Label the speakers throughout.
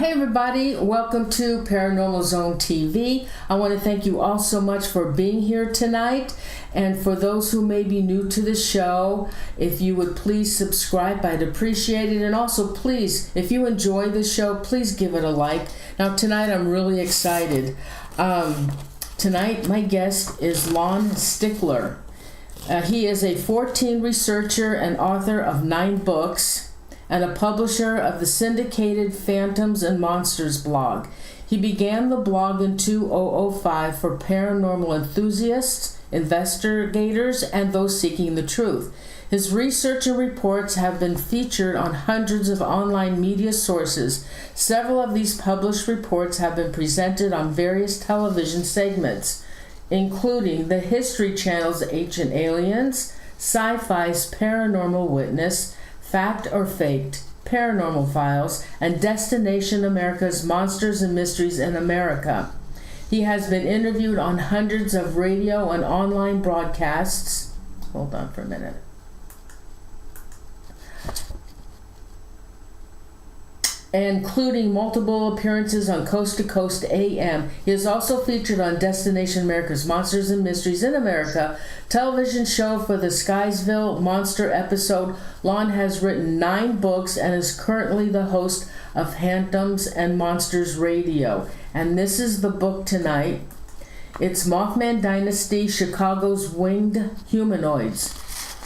Speaker 1: Hey everybody, welcome to Paranormal Zone TV. I want to thank you all so much for being here tonight. And for those who may be new to the show, if you would please subscribe, I'd appreciate it. And also please, if you enjoy the show, please give it a like. Now tonight I'm really excited. Tonight my guest is Lon Strickler. He is a Fortean researcher and author of 9 books. And a publisher of the syndicated Phantoms and Monsters blog. He began the blog in 2005 for paranormal enthusiasts, investigators, and those seeking the truth. His research and reports have been featured on hundreds of online media sources. Several of these published reports have been presented on various television segments, including the History Channel's Ancient Aliens, Syfy's Paranormal Witness, Fact or Faked, Paranormal Files, and Destination America's Monsters and Mysteries in America. He has been interviewed on hundreds of radio and online broadcasts. Hold on for a minute. Including multiple appearances on Coast to Coast AM. He is also featured on Destination America's Monsters and Mysteries in America, television show for the Skysville Monster episode. Lon has written 9 books and is currently the host of Phantoms and Monsters Radio. And this is the book tonight. It's Mothman Dynasty, Chicago's Winged Humanoids.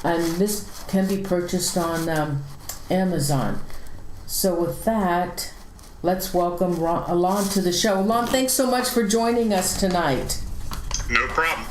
Speaker 1: And this can be purchased on Amazon. So with that, let's welcome Lon to the show. Lon, thanks so much for joining us tonight.
Speaker 2: No problem.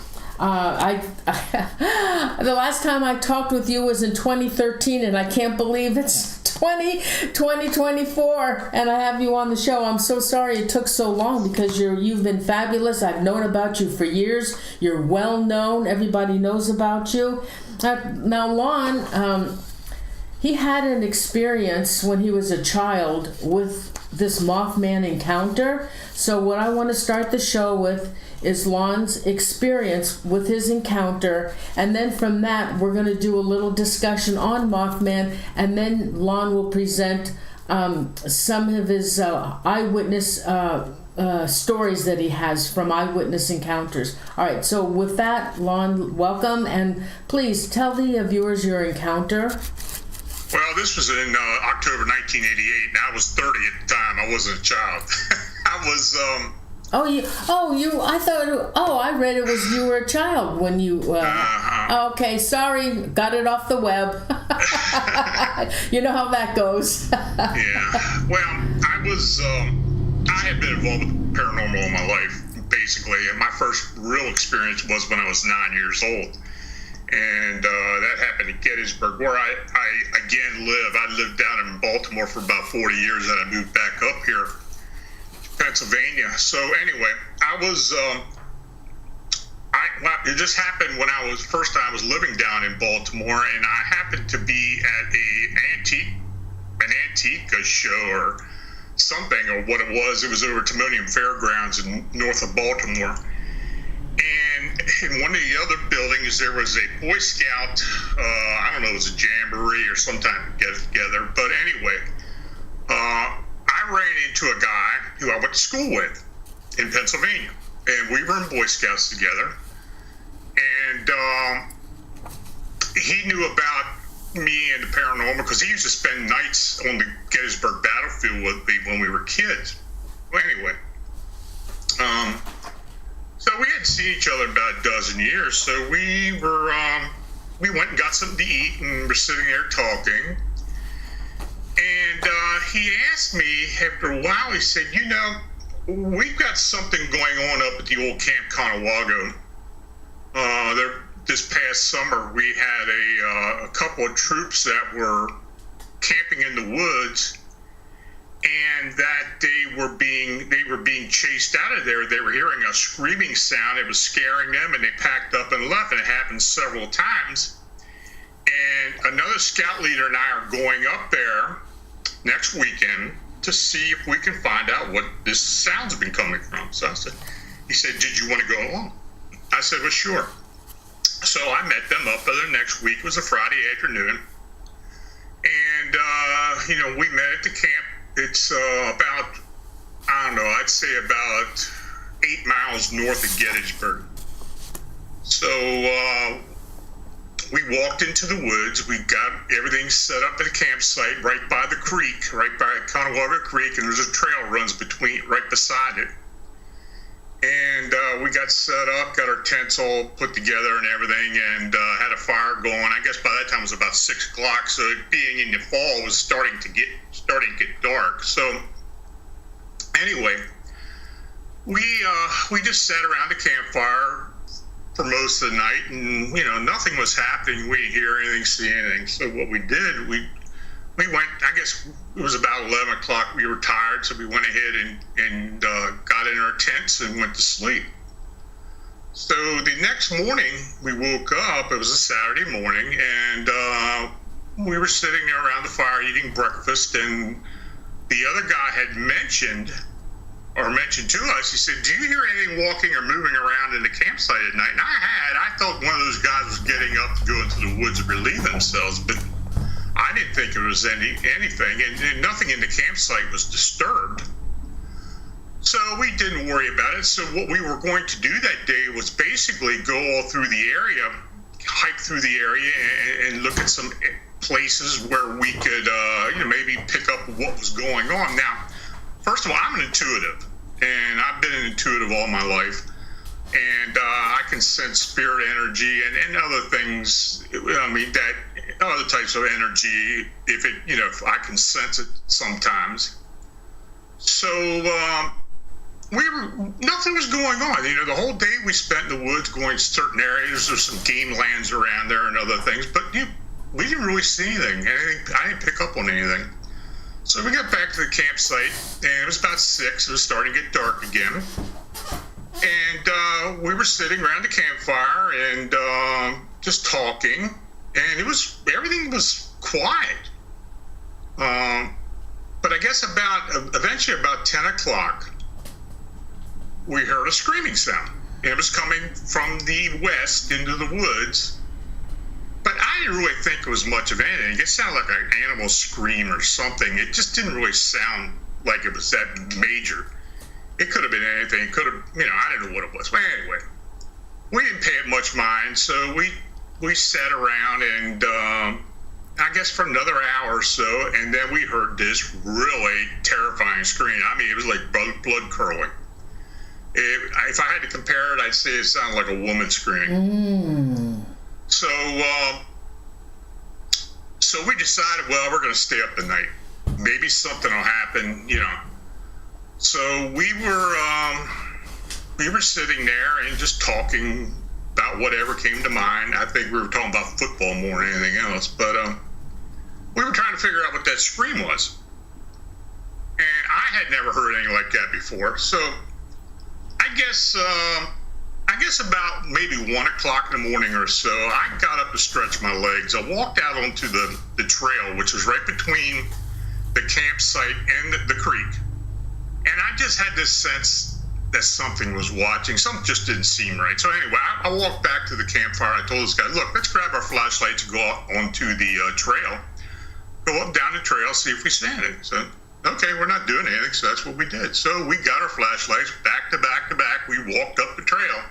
Speaker 1: The last time I talked with you was in 2013, and I can't believe it's 2024, and I have you on the show. I'm so sorry it took so long because you've been fabulous. I've known about you for years. You're well known. Everybody knows about you. Now, Lon, he had an experience when he was a child with this Mothman encounter. So what I want to start the show with is Lon's experience with his encounter. And then from that, we're going to do a little discussion on Mothman. And then Lon will present some of his eyewitness stories that he has from eyewitness encounters. All right, so with that, Lon, welcome. And please tell the viewers your encounter.
Speaker 2: Well, this was in October 1988, and I was 30 at the time. I wasn't a child. I was,
Speaker 1: I read it was you were a child when you, Okay, sorry, got it off the web. You know how that goes.
Speaker 2: Yeah, well, I had been involved with paranormal all my life, basically, and my first real experience was when I was 9 years old. And that happened in Gettysburg, where I again live. I lived down in Baltimore for about 40 years, and I moved back up here to Pennsylvania. So anyway, it just happened when I was living down in Baltimore, and I happened to be at an antique show or something, or what it was. It was over at Timonium Fairgrounds in north of Baltimore. And in one of the other buildings, there was a Boy Scout, I don't know, it was a jamboree or some type of get-together. But anyway, I ran into a guy who I went to school with in Pennsylvania. And we were in Boy Scouts together. And he knew about me and the paranormal because he used to spend nights on the Gettysburg battlefield with me when we were kids. Well, anyway, so we hadn't seen each other in about a dozen years, so we went and got something to eat, and we're sitting there talking. And he asked me after a while, he said, we've got something going on up at the old Camp Conewago. This past summer, we had a couple of troops that were camping in the woods, and that they were being chased out of there. They were hearing a screaming sound. It was scaring them, and they packed up and left. And it happened several times. And another scout leader and I are going up there next weekend to see if we can find out what this sound's been coming from. So he said, "Did you want to go along?" I said, "Well, sure." So I met them up there next week. It was a Friday afternoon. And, we met at the camp. It's about I'd say about 8 miles north of Gettysburg. So we walked into the woods. We got everything set up at a campsite right by the creek, right by Conewago Creek, and there's a trail runs right beside it. And we got set up, got our tents all put together and everything, and had a fire going. I guess by that time it was about 6 o'clock, so it being in the fall, it was starting to get dark. So anyway, we just sat around the campfire for most of the night, and nothing was happening. We didn't hear anything, see anything. So what we did, we went. I guess it was about 11 o'clock. We were tired, so we went ahead and got in our tents and went to sleep. So the next morning, we woke up. It was a Saturday morning, and we were sitting there around the fire eating breakfast, and the other guy had mentioned to us, he said, "Do you hear anything walking or moving around in the campsite at night?" And I thought one of those guys was getting up to go into the woods and relieve themselves, but I didn't think it was anything, and nothing in the campsite was disturbed. So we didn't worry about it. So what we were going to do that day was basically go all through the area, hike through the area, and look at some places where we could maybe pick up what was going on. Now, first of all, I'm an intuitive, and I've been an intuitive all my life, and I can sense spirit energy and other things. That other types of energy, if I can sense it sometimes. So nothing was going on. The whole day we spent in the woods, going to certain areas. There's some game lands around there and other things, but we didn't really see anything. I didn't pick up on anything. So we got back to the campsite, and it was about 6. It was starting to get dark again. And we were sitting around the campfire and just talking, and everything was quiet. But I guess eventually about 10 o'clock, we heard a screaming sound. And it was coming from the west into the woods. But I didn't really think it was much of anything. It sounded like an animal scream or something. It just didn't really sound like it was that major. It could have been anything. It could have, I didn't know what it was. But anyway, we didn't pay it much mind. So we sat around and I guess for another hour or so, and then we heard this really terrifying scream. It was like blood curdling. If I had to compare it, I'd say it sounded like a woman screaming. So we decided, well, we're going to stay up the night. Maybe something will happen, So we were sitting there and just talking about whatever came to mind. I think we were talking about football more than anything else, but we were trying to figure out what that scream was. And I had never heard anything like that before. So I guess about maybe 1 o'clock in the morning or so, I got up to stretch my legs. I walked out onto the trail, which was right between the campsite and the creek. And I just had this sense that something was watching. Something just didn't seem right. So anyway, I walked back to the campfire. I told this guy, look, let's grab our flashlights and go out onto the trail. Go up down the trail, see if we see anything. So, okay, we're not doing anything, so that's what we did. So we got our flashlights back to back to back. We walked up the trail.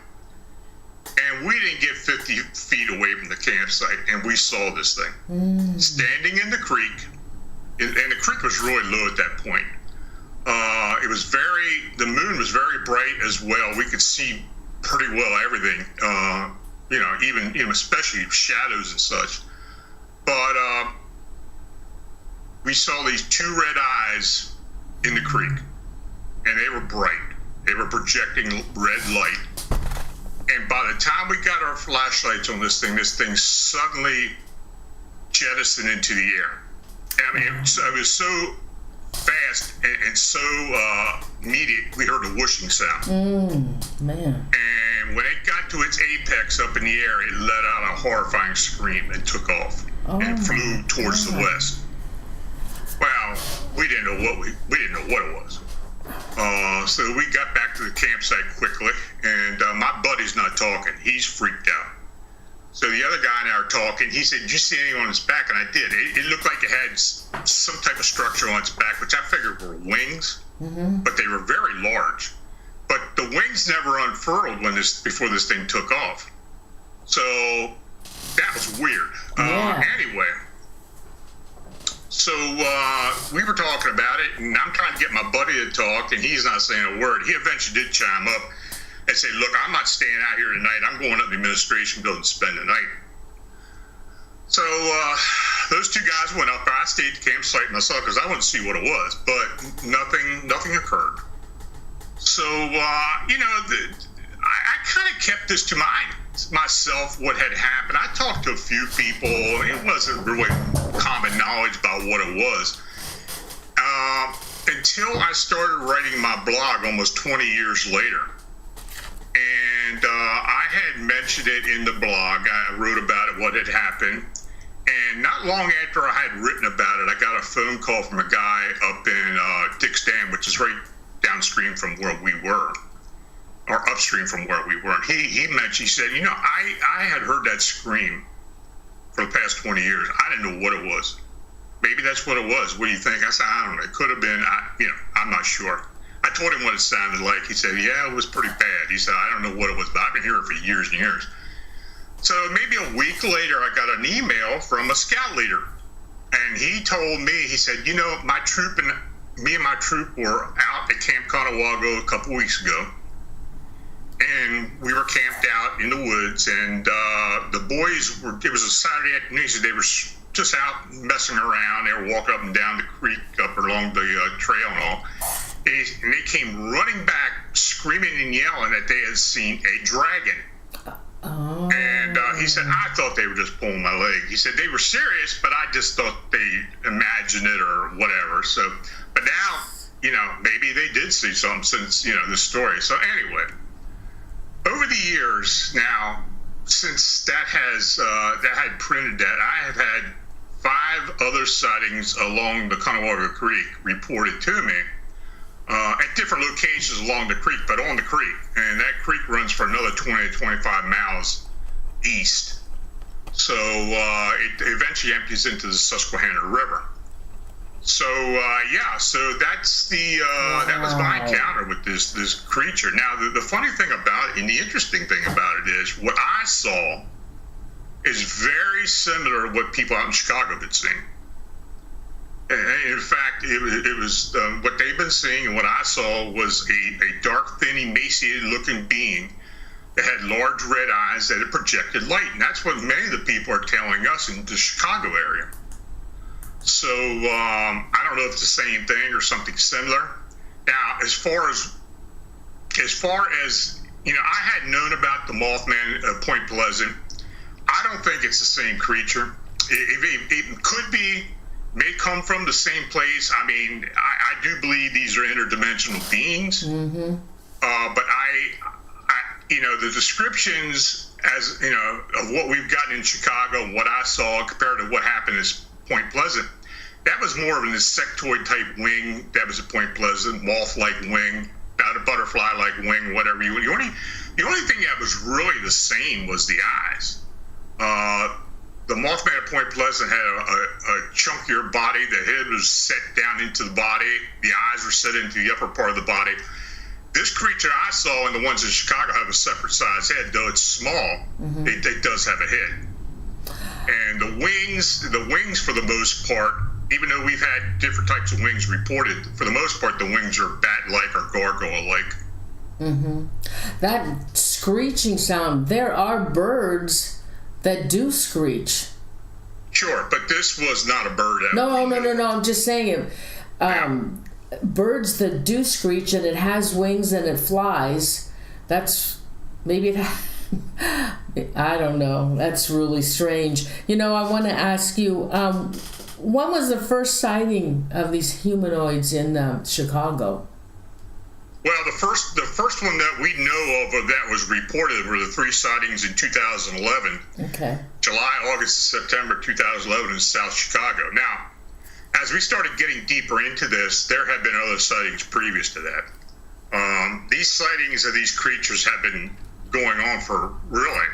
Speaker 2: And we didn't get 50 feet away from the campsite, and we saw this thing. Standing in the creek, and the creek was really low at that point. The moon was very bright as well. We could see pretty well everything, even especially shadows and such. But we saw these 2 red eyes in the creek, and they were bright. They were projecting red light. And by the time we got our flashlights on this thing suddenly jettisoned into the air. It was so fast and so immediate, we heard a whooshing sound.
Speaker 1: Man.
Speaker 2: And when it got to its apex up in the air, it let out a horrifying scream and took off and flew towards the west. Well, we didn't know what it was. So we got back to the campsite quickly, and my buddy's not talking. He's freaked out. So the other guy and I were talking. He said, "Did you see anything on its back?" And I did. It looked like it had some type of structure on its back, which I figured were wings, but they were very large. But the wings never unfurled before this thing took off. So that was weird. Anyway, so we were talking about it, and I'm trying to get my buddy to talk, and he's not saying a word. He eventually did chime up and say, "Look, I'm not staying out here tonight. I'm going up to the administration building to spend the night." So those two guys went up. I stayed at the campsite myself because I wanted to see what it was, but nothing occurred. So, I kind of kept this to myself, what had happened. I talked to a few people. It wasn't really common knowledge about what it was. Until I started writing my blog almost 20 years later. And I had mentioned it in the blog. I wrote about it, what had happened. And not long after I had written about it, I got a phone call from a guy up in Dick's Dam, which is right downstream from where we were, or upstream from where we were. And he said, I had heard that scream for the past 20 years. I didn't know what it was. Maybe that's what it was. What do you think? I said, I don't know. It could have been, I'm not sure. I told him what it sounded like. He said, yeah, it was pretty bad. He said, I don't know what it was, but I've been hearing it for years and years. So maybe a week later, I got an email from a scout leader. And he told me, he said, my troop and me and my troop were out at Camp Conawago a couple weeks ago. And we were camped out in the woods. And the boys it was a Saturday afternoon, so they were just out messing around. They were walking up and down the creek, up along the trail and all. And they came running back, screaming and yelling that they had seen a dragon.
Speaker 3: Oh.
Speaker 2: And he said, I thought they were just pulling my leg. He said they were serious, but I just thought they imagined it or whatever. So, but now, maybe they did see something since, this story. So anyway, over the years now, since that had printed that, I have had 5 other sightings along the Conawago Creek reported to me. At different locations along the creek, but on the creek. And that creek runs for another 20 to 25 miles east. So it eventually empties into the Susquehanna River. So, so that's that was my encounter with this creature. Now, the funny thing about it, and the interesting thing about it is, what I saw is very similar to what people out in Chicago had seen. In fact, it was what they've been seeing, and what I saw was a dark, thin, emaciated-looking being that had large red eyes that had projected light, and that's what many of the people are telling us in the Chicago area. So I don't know if it's the same thing or something similar. Now, as far as I had known about the Mothman at Point Pleasant. I don't think it's the same creature. It could be. May come from the same place. I mean, I do believe these are interdimensional beings.
Speaker 3: Mm-hmm.
Speaker 2: But the descriptions of what we've gotten in Chicago, what I saw compared to what happened at Point Pleasant, that was more of an insectoid type wing. That was at Point Pleasant, moth-like wing, not a butterfly-like wing, whatever you. The only thing that was really the same was the eyes. The Mothman at Point Pleasant had a chunkier body. The head was set down into the body. The eyes were set into the upper part of the body. This creature I saw, and the ones in Chicago, have a separate size head, though it's small.
Speaker 3: Mm-hmm.
Speaker 2: It does have a head. And the wings for the most part, even though we've had different types of wings reported, for the most part, the wings are bat-like or gargoyle-like.
Speaker 3: Mm-hmm. That screeching sound, there are birds that do screech.
Speaker 2: Sure, but this was not a bird.
Speaker 3: No, I'm just saying it. Birds that do screech and it has wings and it flies, that's maybe it I don't know. That's really strange. I want to ask you, when was the first sighting of these humanoids in Chicago?
Speaker 2: Well, the first one that we know of that was reported were the 3 sightings in 2011.
Speaker 3: Okay. July,
Speaker 2: August, and September 2011 in South Chicago. Now, as we started getting deeper into this, there have been other sightings previous to that. These sightings of these creatures have been going on for really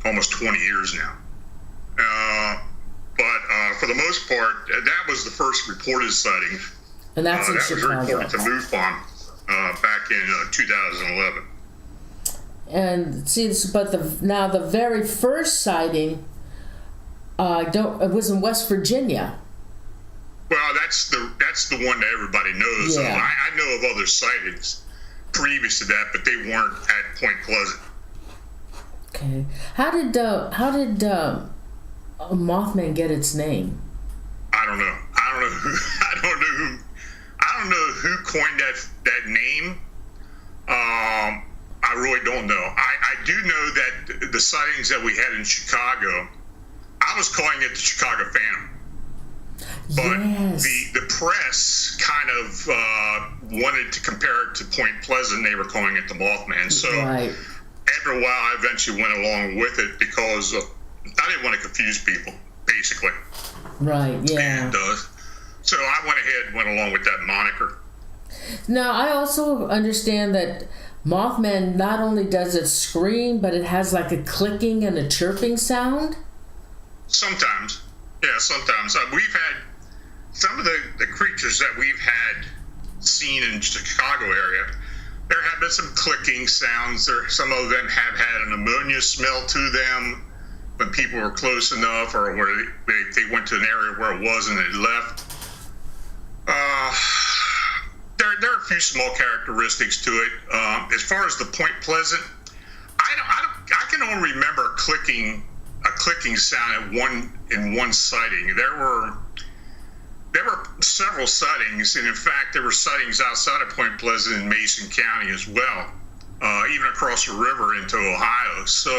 Speaker 2: almost 20 years now. But for the most part, that was the first reported sighting.
Speaker 3: And that's in
Speaker 2: that
Speaker 3: Chicago.
Speaker 2: was reported to MUFON back in 2011.
Speaker 3: And see, but the very first sighting, it was in West Virginia.
Speaker 2: Well, that's the one that everybody knows.
Speaker 3: Yeah.
Speaker 2: I know of other sightings previous to that, but they weren't at Point Pleasant.
Speaker 3: Okay. How did Mothman get its name?
Speaker 2: I don't know. I don't know who coined that name. I really don't know. I do know that the sightings that we had in Chicago, I was calling it the Chicago Phantom. But
Speaker 3: yes.
Speaker 2: the press kind of wanted to compare it to Point Pleasant. They were calling it the Mothman. So
Speaker 3: Right.
Speaker 2: after a while, I eventually went along with it because I didn't want to confuse people, basically.
Speaker 3: Right, yeah.
Speaker 2: And so I went ahead and went along with that moniker.
Speaker 3: Now, I also understand that Mothman not only does it scream, but it has like a clicking and a chirping sound.
Speaker 2: Sometimes. Yeah, sometimes. We've had some of the creatures that we've had seen in Chicago area. There have been some clicking sounds. Some of them have had an ammonia smell to them when people were close enough, or where they went to an area where it was and they left. There are a few small characteristics to it. As far as the Point Pleasant, I can only remember a clicking sound in one sighting. There were several sightings, and in fact, there were sightings outside of Point Pleasant in Mason County as well, even across the river into Ohio. So,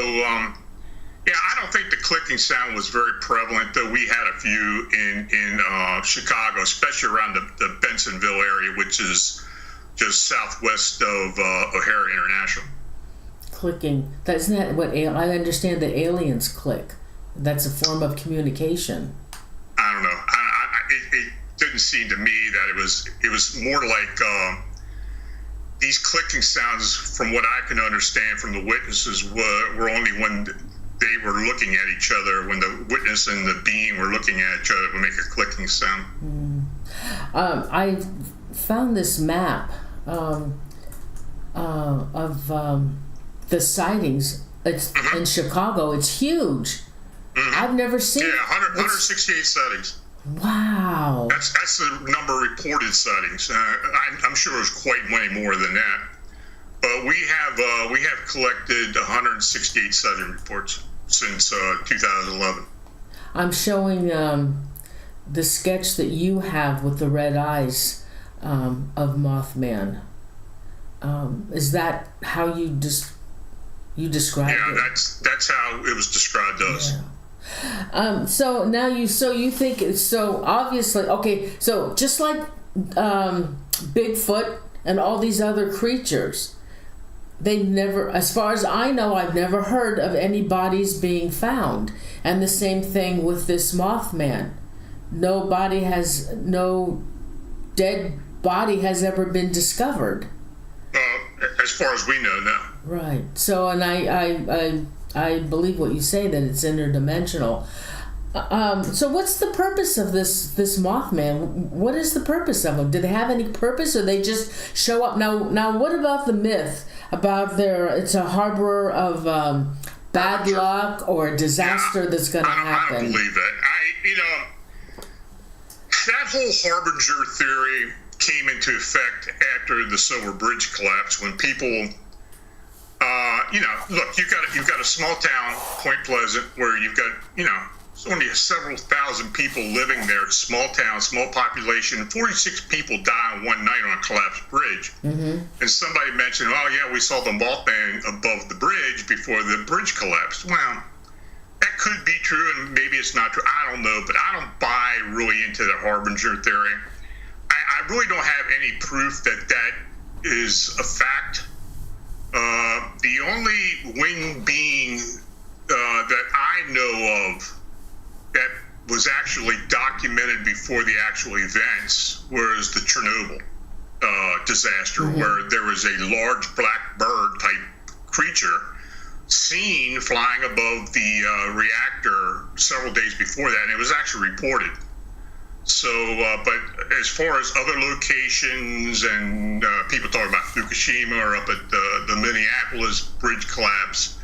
Speaker 2: yeah, I don't think the clicking sound was very prevalent, though we had a few in Chicago, especially around the Bensonville area, which is just southwest of O'Hare International.
Speaker 3: Clicking. Isn't that what I understand that aliens click? That's a form of communication.
Speaker 2: I don't know. It didn't seem to me that it was more like these clicking sounds, from what I can understand from the witnesses, were only when they were looking at each other, when the witness and the being were looking at each other, would make a clicking sound.
Speaker 3: I found this map of the sightings. It's in Chicago. It's huge. I've never seen.
Speaker 2: Yeah, 168 sightings.
Speaker 3: Wow.
Speaker 2: That's the number of reported sightings. I'm sure it was quite many more than that. But we have collected 168 sighting reports since 2011.
Speaker 3: I'm showing the sketch that you have with the red eyes of Mothman. Is that how you described it?
Speaker 2: Yeah, that's how it was described to us.
Speaker 3: Yeah. So now you think it's so obviously okay. So just like Bigfoot and all these other creatures, they never, as far as I know, I've never heard of any bodies being found. And the same thing with this Mothman. No dead body has ever been discovered.
Speaker 2: As far as we know, no.
Speaker 3: Right. So, and I believe what you say, that it's interdimensional. So what's the purpose of this Mothman? What is the purpose of them? Do they have any purpose, or they just show up? Now what about the myth about it's a harborer of bad luck or a disaster that's going to happen?
Speaker 2: I don't believe that. That whole harbinger theory came into effect after the Silver Bridge collapse, when people, look, you've got a small town, Point Pleasant, where you've got, it's only several thousand people living there. It's small town, small population. 46 people die in one night on a collapsed bridge. Mm-hmm. And somebody mentioned, oh yeah, we saw the Mothman above the bridge before the bridge collapsed. Well, that could be true, and maybe it's not true. I don't know, but I don't buy really into the harbinger theory. I really don't have any proof that is a fact. The only winged being that I know of that was actually documented before the actual events was the Chernobyl disaster, where there was a large black bird type creature seen flying above the reactor several days before that, and it was actually reported. So, but as far as other locations and people talking about Fukushima or up at the Minneapolis bridge collapse,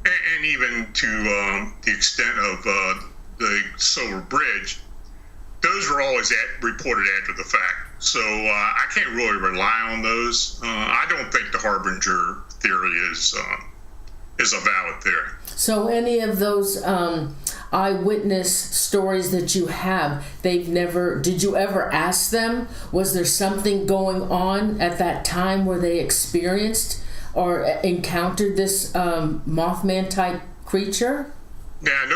Speaker 2: and even to the extent of the Silver Bridge, those were always reported after the fact. So I can't really rely on those. I don't think the Harbinger theory is a valid theory.
Speaker 3: So any of those eyewitness stories that you have, did you ever ask them, was there something going on at that time where they experienced or encountered this Mothman type creature?
Speaker 2: Yeah,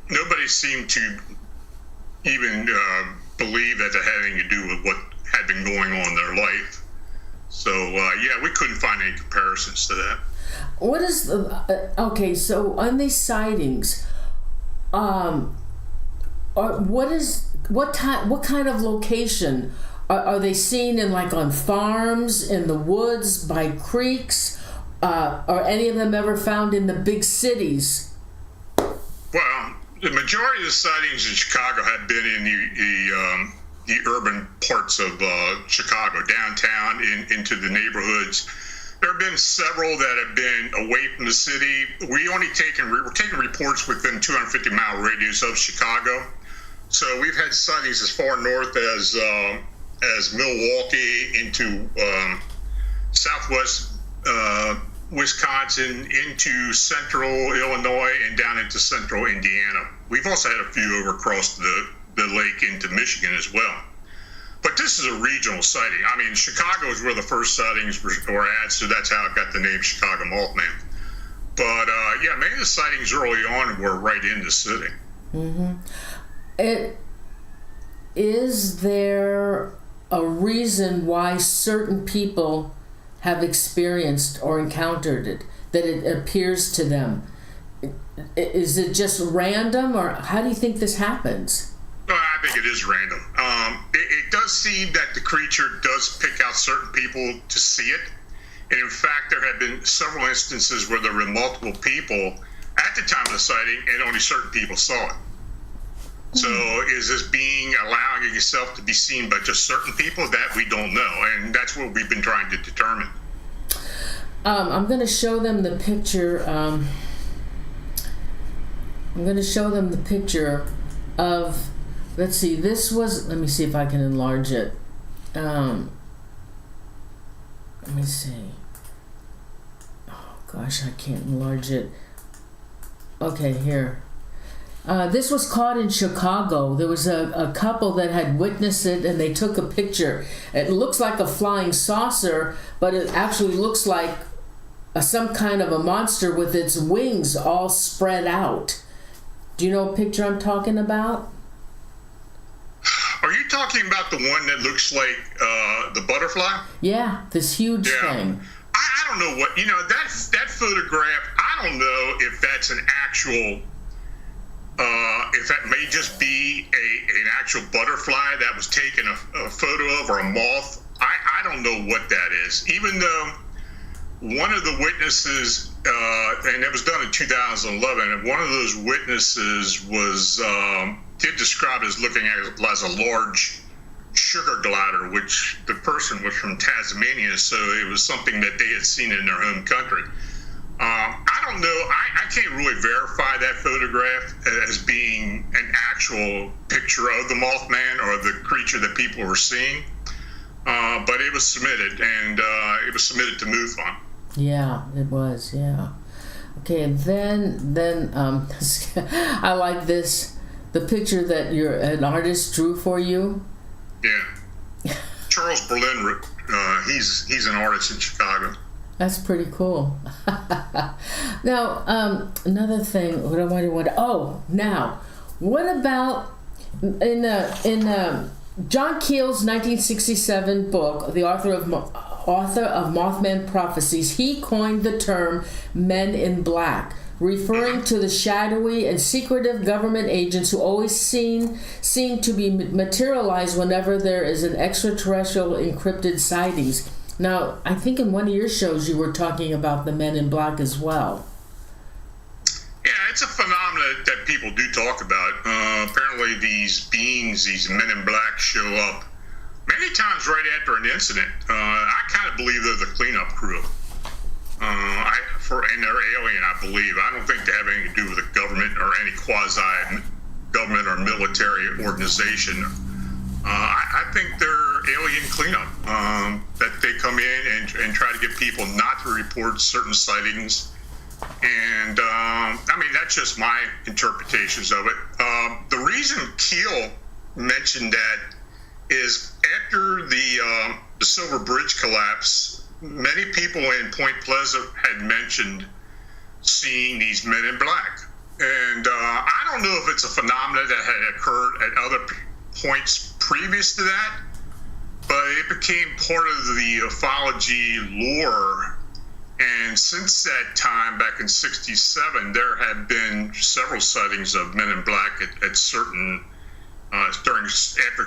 Speaker 2: nobody seemed to even believe that it had anything to do with what had been going on in their life. So yeah, we couldn't find any comparisons to that.
Speaker 3: What is okay? So on these sightings, what kind of location are they seen in? Like on farms, in the woods, by creeks? Are any of them ever found in the big cities?
Speaker 2: Well, the majority of the sightings in Chicago have been in the urban parts of Chicago, downtown, into the neighborhoods. There have been several that have been away from the city. We're taking reports within 250-mile radius of Chicago. So we've had sightings as far north as Milwaukee, into southwest Wisconsin, into central Illinois, and down into central Indiana. We've also had a few over across the lake into Michigan as well. But this is a regional sighting. I mean, Chicago is where the first sightings were at, so that's how it got the name Chicago Mothman. But yeah, many of the sightings early on were right in the city.
Speaker 3: Mm-hmm. Is there a reason why certain people have experienced or encountered it, that it appears to them? Is it just random, or how do you think this happens?
Speaker 2: I think it is random. It does seem that the creature does pick out certain people to see it. And in fact, there have been several instances where there were multiple people at the time of the sighting and only certain people saw it. So is this being allowing itself to be seen by just certain people? That we don't know. And that's what we've been trying to determine.
Speaker 3: I'm going to show them the picture. I'm going to show them the picture of... Let's see, let me see if I can enlarge it. Let me see. Oh gosh, I can't enlarge it. Okay, here. This was caught in Chicago. There was a couple that had witnessed it, and they took a picture. It looks like a flying saucer, but it actually looks like some kind of a monster with its wings all spread out. Do you know what picture I'm talking about?
Speaker 2: Are you talking about the one that looks like the butterfly?
Speaker 3: Yeah, this huge thing.
Speaker 2: I don't know what, that photograph, I don't know if that's an actual, if that may just be an actual butterfly that was taken a photo of, or a moth. I don't know what that is. Even though one of the witnesses, and it was done in 2011, and one of those witnesses was... did describe it as looking at it as a large sugar glider, which the person was from Tasmania, so it was something that they had seen in their home country. I don't know. I can't really verify that photograph as being an actual picture of the Mothman or the creature that people were seeing, but it was submitted, and it was submitted to MUFON.
Speaker 3: Yeah, it was. Yeah. Okay, and then I like this. The picture that an artist drew for you?
Speaker 2: Yeah. Charles Berlin, he's an artist in Chicago.
Speaker 3: That's pretty cool. Now, another thing, what about in John Keel's 1967 book, the author of Mothman Prophecies, he coined the term Men in Black, referring to the shadowy and secretive government agents who always seem to be materialized whenever there is an extraterrestrial encrypted sightings. Now, I think in one of your shows you were talking about the Men in Black as well.
Speaker 2: it's a phenomenon that people do talk about. Apparently, these beings, these men in black, show up many times right after an incident. I kind of believe they're the cleanup crew. And they're alien, I believe. I don't think they have anything to do with the government or any quasi-government or military organization. I think they're alien cleanup, that they come in and try to get people not to report certain sightings. And, that's just my interpretations of it. The reason Keel mentioned that is after the Silver Bridge collapse, many people in Point Pleasant had mentioned seeing these men in black. And I don't know if it's a phenomenon that had occurred at other points previous to that, but it became part of the ufology lore. And since that time, back in '67, there have been several sightings of men in black at certain after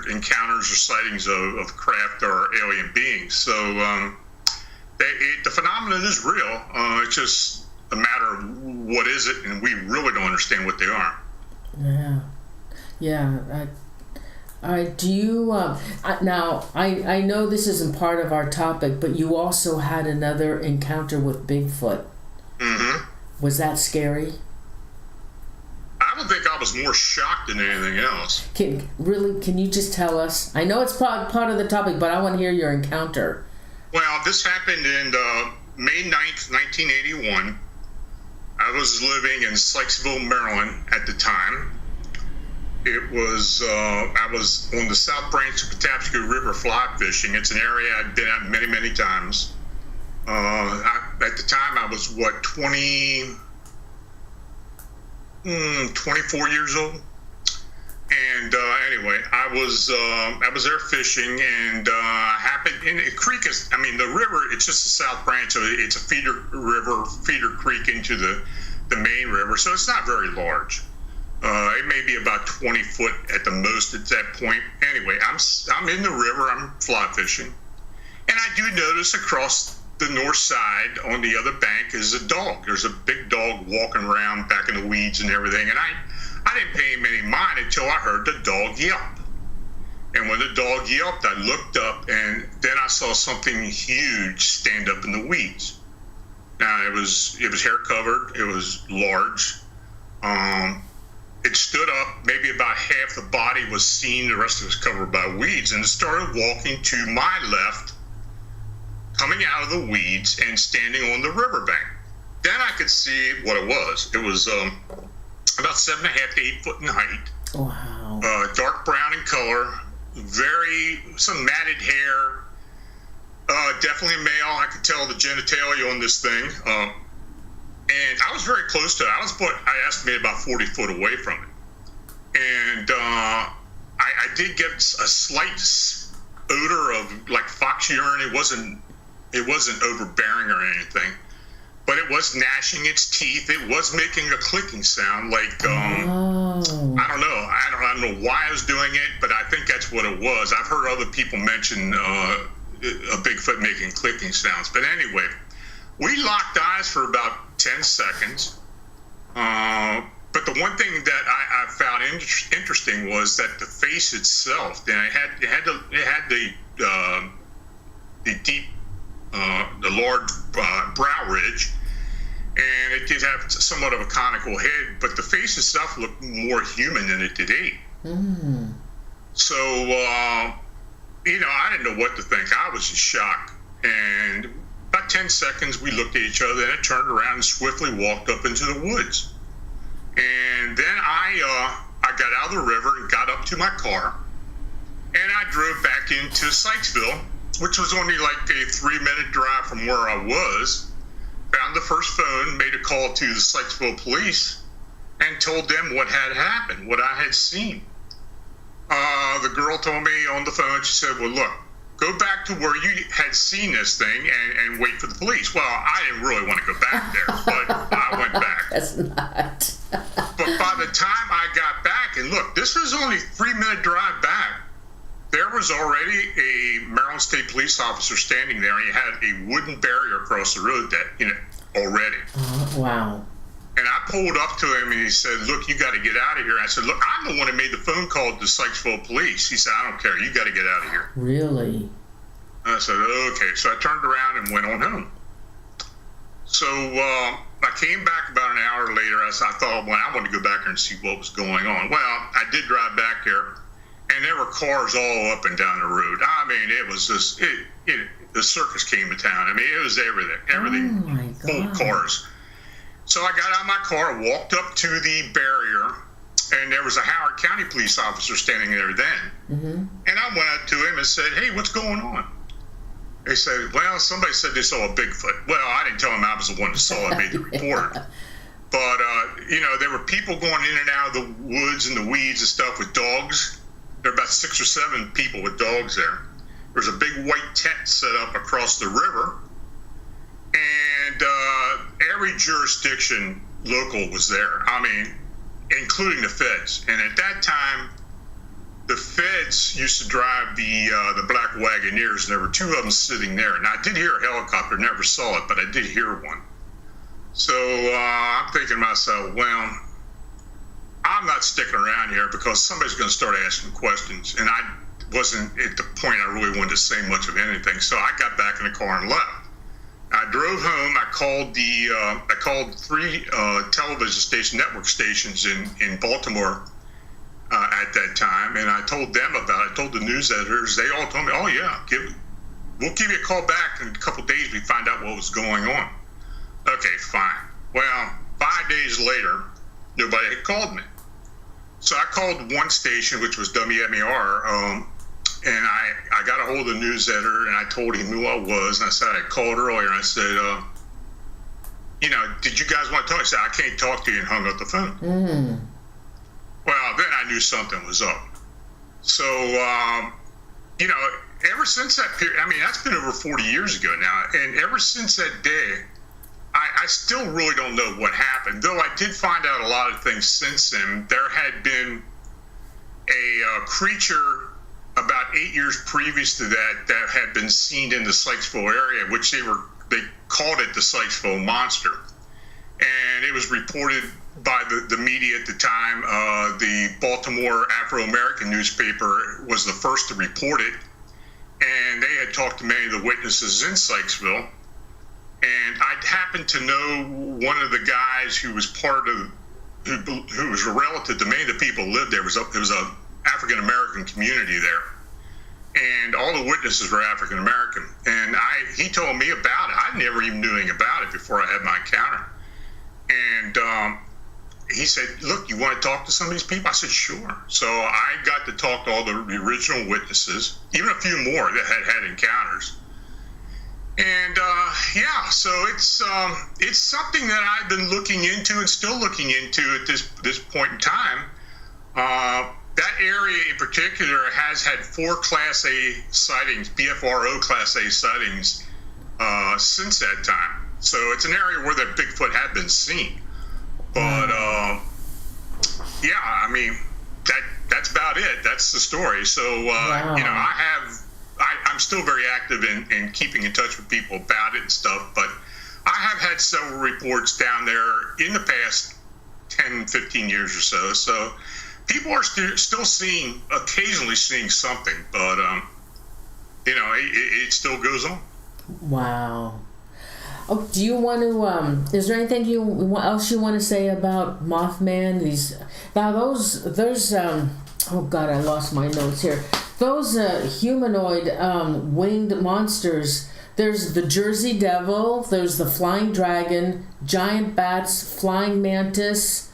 Speaker 2: encounters or sightings of craft or alien beings. So the phenomenon is real. It's just a matter of what is it, and we really don't understand what they are.
Speaker 1: Yeah. All right, do you, now, I know this isn't part of our topic, but you also had another encounter with Bigfoot.
Speaker 2: Mm-hmm.
Speaker 1: Was that scary?
Speaker 2: I don't think I was more shocked than anything else.
Speaker 1: Can you just tell us? I know it's part of the topic, but I want to hear your encounter.
Speaker 2: Well, this happened in May 9th, 1981. I was living in Sykesville, Maryland at the time. It was, I was on the South Branch of Patapsco River fly fishing. It's an area I'd been at many, many times. At the time, I was, 24 years old. And anyway, I was there fishing, and happened in a creek. The river. It's just the South Branch, so it's a feeder creek into the main river. So it's not very large. It may be about 20 foot at the most at that point. Anyway, I'm in the river. I'm fly fishing, and I do notice across the north side on the other bank is a dog. There's a big dog walking around back in the weeds and everything, and I didn't pay him any mind until I heard the dog yelp. And when the dog yelped, I looked up, and then I saw something huge stand up in the weeds. Now, it was hair covered. It was large. It stood up, maybe about half the body was seen, the rest of it was covered by weeds, and it started walking to my left, coming out of the weeds and standing on the riverbank. Then I could see what it was. It was about 7.5 to 8 foot in height.
Speaker 1: Wow.
Speaker 2: Dark brown in color, some matted hair, definitely male. I could tell the genitalia on this thing. And I was very close to it. I estimated about 40 foot away from it. And I did get a slight odor of like fox urine. It wasn't overbearing or anything, but it was gnashing its teeth. It was making a clicking sound, like I don't know why I was doing it, but I think that's what it was. I've heard other people mention a Bigfoot making clicking sounds, but anyway, we locked eyes for about 10 seconds. But the one thing that I found interesting was that the face itself, and it had the deep, the large brow ridge, and it did have somewhat of a conical head, but the face itself looked more human than it did ape.
Speaker 1: Mm.
Speaker 2: So, I didn't know what to think. I was in shock. And about 10 seconds, we looked at each other, and it turned around and swiftly walked up into the woods. And then I got out of the river and got up to my car, and I drove back into Sykesville, which was only like a 3-minute drive from where I was. Found the first phone, made a call to the Sykesville police, and told them what had happened, what I had seen. The girl told me on the phone, she said, well, look, go back to where you had seen this thing and wait for the police. Well, I didn't really want to go back there, but I went back.
Speaker 1: That's not.
Speaker 2: But by the time I got back, and look, this was only a 3-minute drive back, there was already a Maryland State police officer standing there, and he had a wooden barrier across the road that, already.
Speaker 1: Wow.
Speaker 2: And I pulled up to him and he said, look, you got to get out of here. I said, look, I'm the one that made the phone call to Sykesville police. He said, I don't care. You got to get out of here.
Speaker 3: Really?
Speaker 2: I said, okay. So I turned around and went on home. So I came back about an hour later. I thought, well, I wanted to go back there and see what was going on. Well, I did drive back there, and there were cars all up and down the road. I mean, it was just, the circus came to town. I mean, it was everything full of cars. So I got out of my car, walked up to the barrier, and there was a Howard County police officer standing there then.
Speaker 3: Mm-hmm.
Speaker 2: And I went up to him and said, hey, what's going on? They said, well, somebody said they saw a Bigfoot. Well, I didn't tell him I was the one that saw it, made the report. But, there were people going in and out of the woods and the weeds and stuff with dogs. There were about 6 or 7 people with dogs there. There was a big white tent set up across the river. And every jurisdiction local was there. I mean, including the feds. And at that time, the feds used to drive the black Wagoneers, and there were 2 of them sitting there. And I did hear a helicopter, never saw it, but I did hear one. So I'm thinking to myself, well, I'm not sticking around here because somebody's going to start asking questions. And I wasn't at the point I really wanted to say much of anything. So I got back in the car and left. I drove home. I called 3 television network stations in Baltimore at that time, and I told them about it. I told the news editors. They all told me, "Oh yeah, we'll give you a call back in a couple of days. We find out what was going on." Okay, fine. Well, 5 days later, nobody had called me. So I called one station, which was WMER. And I got a hold of the news editor, and I told him who I was. And I said, I called earlier, and I said, did you guys want to talk? He said, I can't talk to you, and hung up the phone.
Speaker 3: Mm.
Speaker 2: Well, then I knew something was up. So, ever since that period, I mean, that's been over 40 years ago now. And ever since that day, I still really don't know what happened. Though I did find out a lot of things since then. There had been a creature about 8 years previous to that had been seen in the Sykesville area, which they called it the Sykesville Monster. And it was reported by the media at the time. The Baltimore Afro-American newspaper was the first to report it. And they had talked to many of the witnesses in Sykesville. And I happened to know one of the guys who was who was a relative to many of the people who lived there. It was a African-American community there, and all the witnesses were African-American. And he told me about it. I never even knew anything about it before I had my encounter. And he said, look, you want to talk to some of these people? I said, sure. So I got to talk to all the original witnesses, even a few more that had encounters. And so it's something that I've been looking into and still looking into at this point in time. That area in particular has had 4 Class A sightings, BFRO Class A sightings, since that time. So it's an area where the Bigfoot had been seen. But, I mean, that's about it. That's the story. So, I'm still very active in keeping in touch with people about it and stuff. But I have had several reports down there in the past 10, 15 years or so. So people are still occasionally seeing something, but it still goes on.
Speaker 3: Wow. Oh, do you want to? Is there anything else you want to say about Mothman? There's oh God, I lost my notes here. Those humanoid winged monsters. There's the Jersey Devil. There's the Flying Dragon, giant bats, flying mantis.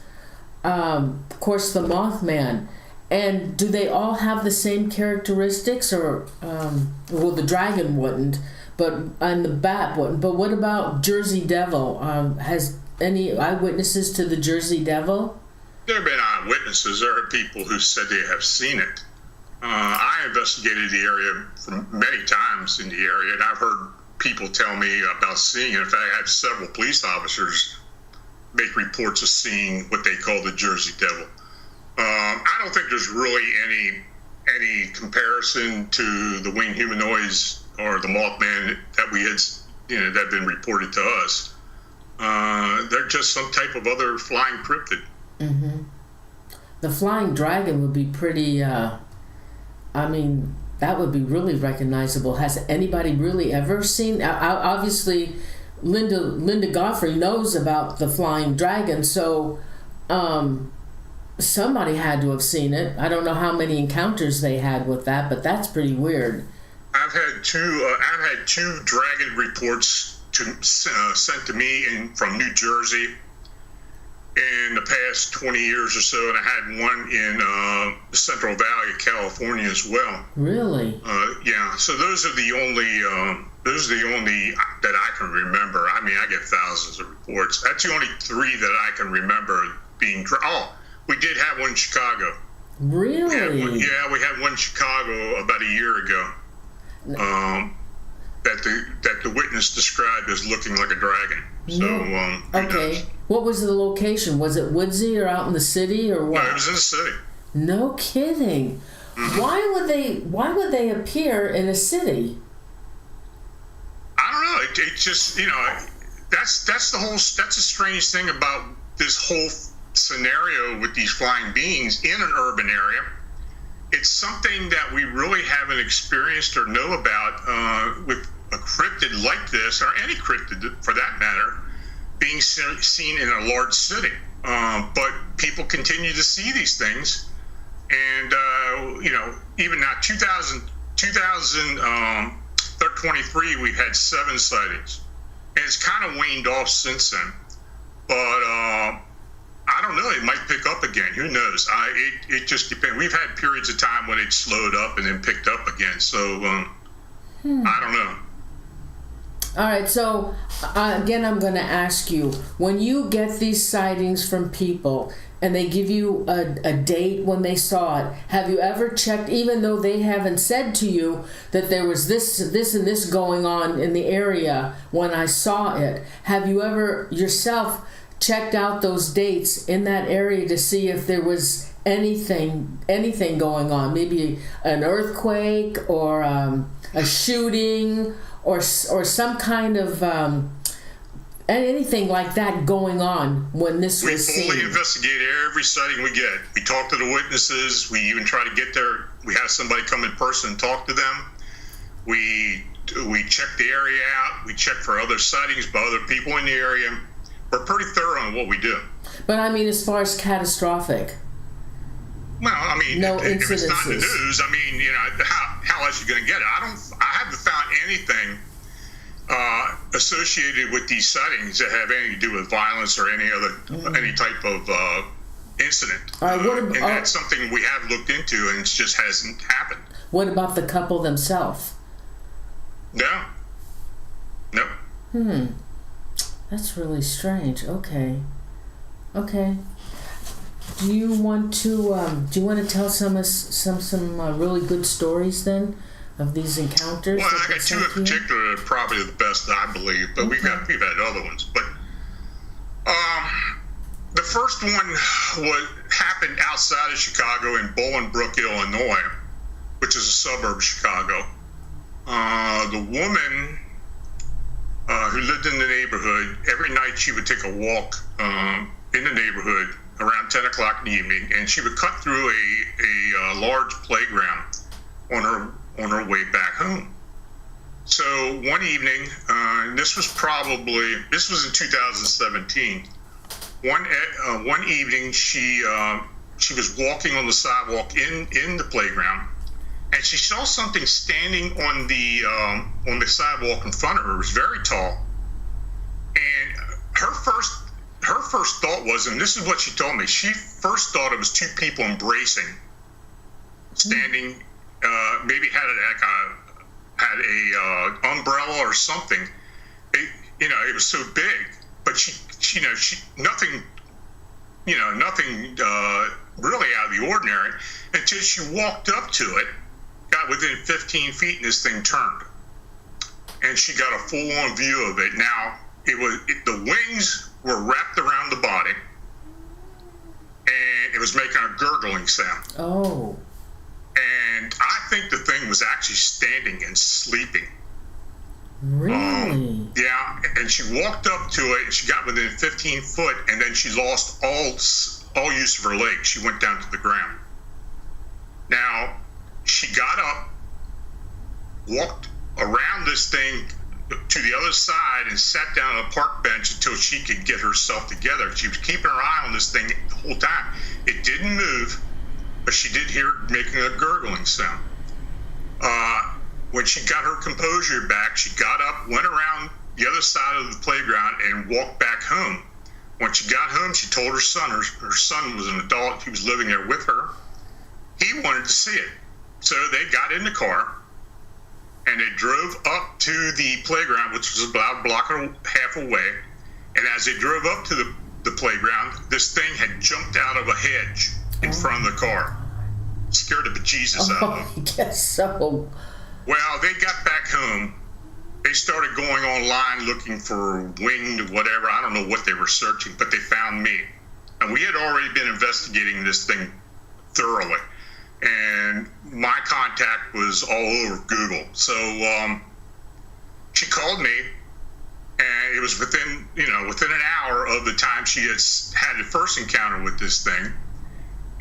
Speaker 3: Of course, the Mothman. And do they all have the same characteristics, or the dragon wouldn't, and the bat wouldn't. But what about Jersey Devil? Has any eyewitnesses to the Jersey Devil?
Speaker 2: There have been eyewitnesses. There are people who said they have seen it. I investigated the area many times in the area, and I've heard people tell me about seeing it. In fact, I had several police officers make reports of seeing what they call the Jersey Devil. I don't think there's really any comparison to the winged humanoids or the Mothman that we had, that had been reported to us. They're just some type of other flying cryptid.
Speaker 3: Mm-hmm. The flying dragon would be pretty, that would be really recognizable. Has anybody really ever seen, obviously Linda Godfrey knows about the flying dragon, so somebody had to have seen it. I don't know how many encounters they had with that, but that's pretty weird.
Speaker 2: I've had two dragon reports sent to me from New Jersey in the past 20 years or so, and I had one in the Central Valley of California as well.
Speaker 3: Really?
Speaker 2: Yeah. So those are the only that I can remember. I mean, I get thousands of reports. That's the only three that I can remember being. We did have one in Chicago.
Speaker 3: Really?
Speaker 2: We had one in Chicago about a year ago. That the witness described as looking like a dragon. So,
Speaker 3: okay.
Speaker 2: knows?
Speaker 3: What was the location? Was it woodsy or out in the city or what?
Speaker 2: No, it was in the city.
Speaker 3: No kidding.
Speaker 2: Mm-hmm.
Speaker 3: Why would they appear in a city?
Speaker 2: I don't know. It just, that's a strange thing about this whole scenario with these flying beings in an urban area. It's something that we really haven't experienced or know about with a cryptid like this, or any cryptid for that matter, being seen in a large city. But people continue to see these things. And, even now, 2023, we've had 7 sightings. And it's kind of waned off since then. But I don't know. It might pick up again. Who knows? It just depends. We've had periods of time when it slowed up and then picked up again. So I don't know.
Speaker 3: All right. So again, I'm going to ask you: when you get these sightings from people and they give you a date when they saw it, have you ever checked, even though they haven't said to you that there was this, and this going on in the area when I saw it? Have you ever yourself checked out those dates in that area to see if there was anything going on, maybe an earthquake or a shooting or some kind of anything like that going on when this was seen?
Speaker 2: We fully investigate every sighting we get. We talk to the witnesses. We even try to get there. We have somebody come in person and talk to them. We check the area out. We check for other sightings by other people in the area. We're pretty thorough in what we do.
Speaker 3: But I mean, as far as catastrophic.
Speaker 2: Well, I mean,
Speaker 3: no
Speaker 2: if it's not in the
Speaker 3: incidences.
Speaker 2: news, I mean, how else are you going to get it? I haven't found anything associated with these sightings that have anything to do with violence or any type of incident.
Speaker 3: All right,
Speaker 2: and that's something we have looked into, and it just hasn't happened.
Speaker 3: What about the couple themselves?
Speaker 2: No.
Speaker 3: That's really strange. Okay. Do you want to tell some really good stories then of these encounters?
Speaker 2: Well, I got 2 in particular, probably the best, I believe, but we've had other ones. But the first one happened outside of Chicago in Bolingbrook, Illinois, which is a suburb of Chicago. The woman who lived in the neighborhood, every night she would take a walk in the neighborhood around 10 o'clock in the evening, and she would cut through a large playground on her way back home. So one evening, this was in 2017. One evening, she was walking on the sidewalk in the playground, and she saw something standing on the sidewalk in front of her. It was very tall, and her first thought was, and this is what she told me, she first thought it was 2 people embracing, standing, maybe had a umbrella or something. It was so big, but she nothing really out of the ordinary, until she walked up to it, got within 15 feet, and this thing turned, and she got a full-on view of it. Now, the wings were wrapped around the body, and it was making a gurgling sound.
Speaker 3: Oh.
Speaker 2: And I think the thing was actually standing and sleeping.
Speaker 3: Really?
Speaker 2: Yeah, and she walked up to it, and she got within 15 foot, and then she lost all use of her legs. She went down to the ground. Now, she got up, walked around this thing to the other side, and sat down on a park bench until she could get herself together. She was keeping her eye on this thing the whole time. It didn't move, but she did hear it making a gurgling sound. When she got her composure back, she got up, went around the other side of the playground, and walked back home. When she got home, she told her son. Her son was an adult. He was living there with her. He wanted to see it. So they got in the car, and they drove up to the playground, which was about a block and a half away. And as they drove up to the playground, this thing had jumped out of a hedge in front of the car. Scared the bejesus out of them.
Speaker 3: I guess so.
Speaker 2: Well, they got back home. They started going online looking for winged whatever. I don't know what they were searching, but they found me. And we had already been investigating this thing thoroughly. And my contact was all over Google. So she called me, and it was within an hour of the time she had the first encounter with this thing.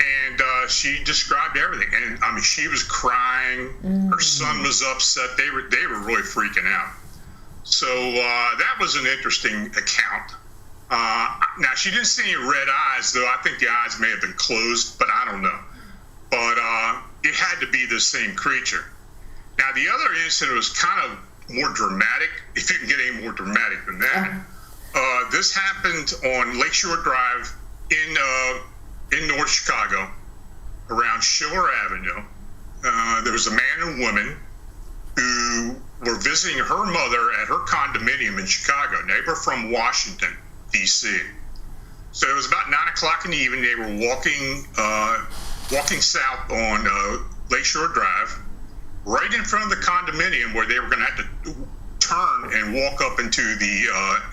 Speaker 2: And she described everything. And I mean, she was crying. Her son was upset. They were really freaking out. So that was an interesting account. Now, she didn't see any red eyes, though I think the eyes may have been closed, but I don't know. But it had to be the same creature. Now, the other incident was kind of more dramatic, if you can get any more dramatic than that. This happened on Lakeshore Drive in North Chicago, around Schiller Avenue. There was a man and woman who were visiting her mother at her condominium in Chicago. They were from Washington, D.C. So it was about 9 o'clock in the evening. They were walking south on Lakeshore Drive, right in front of the condominium where they were going to have to turn and walk up into the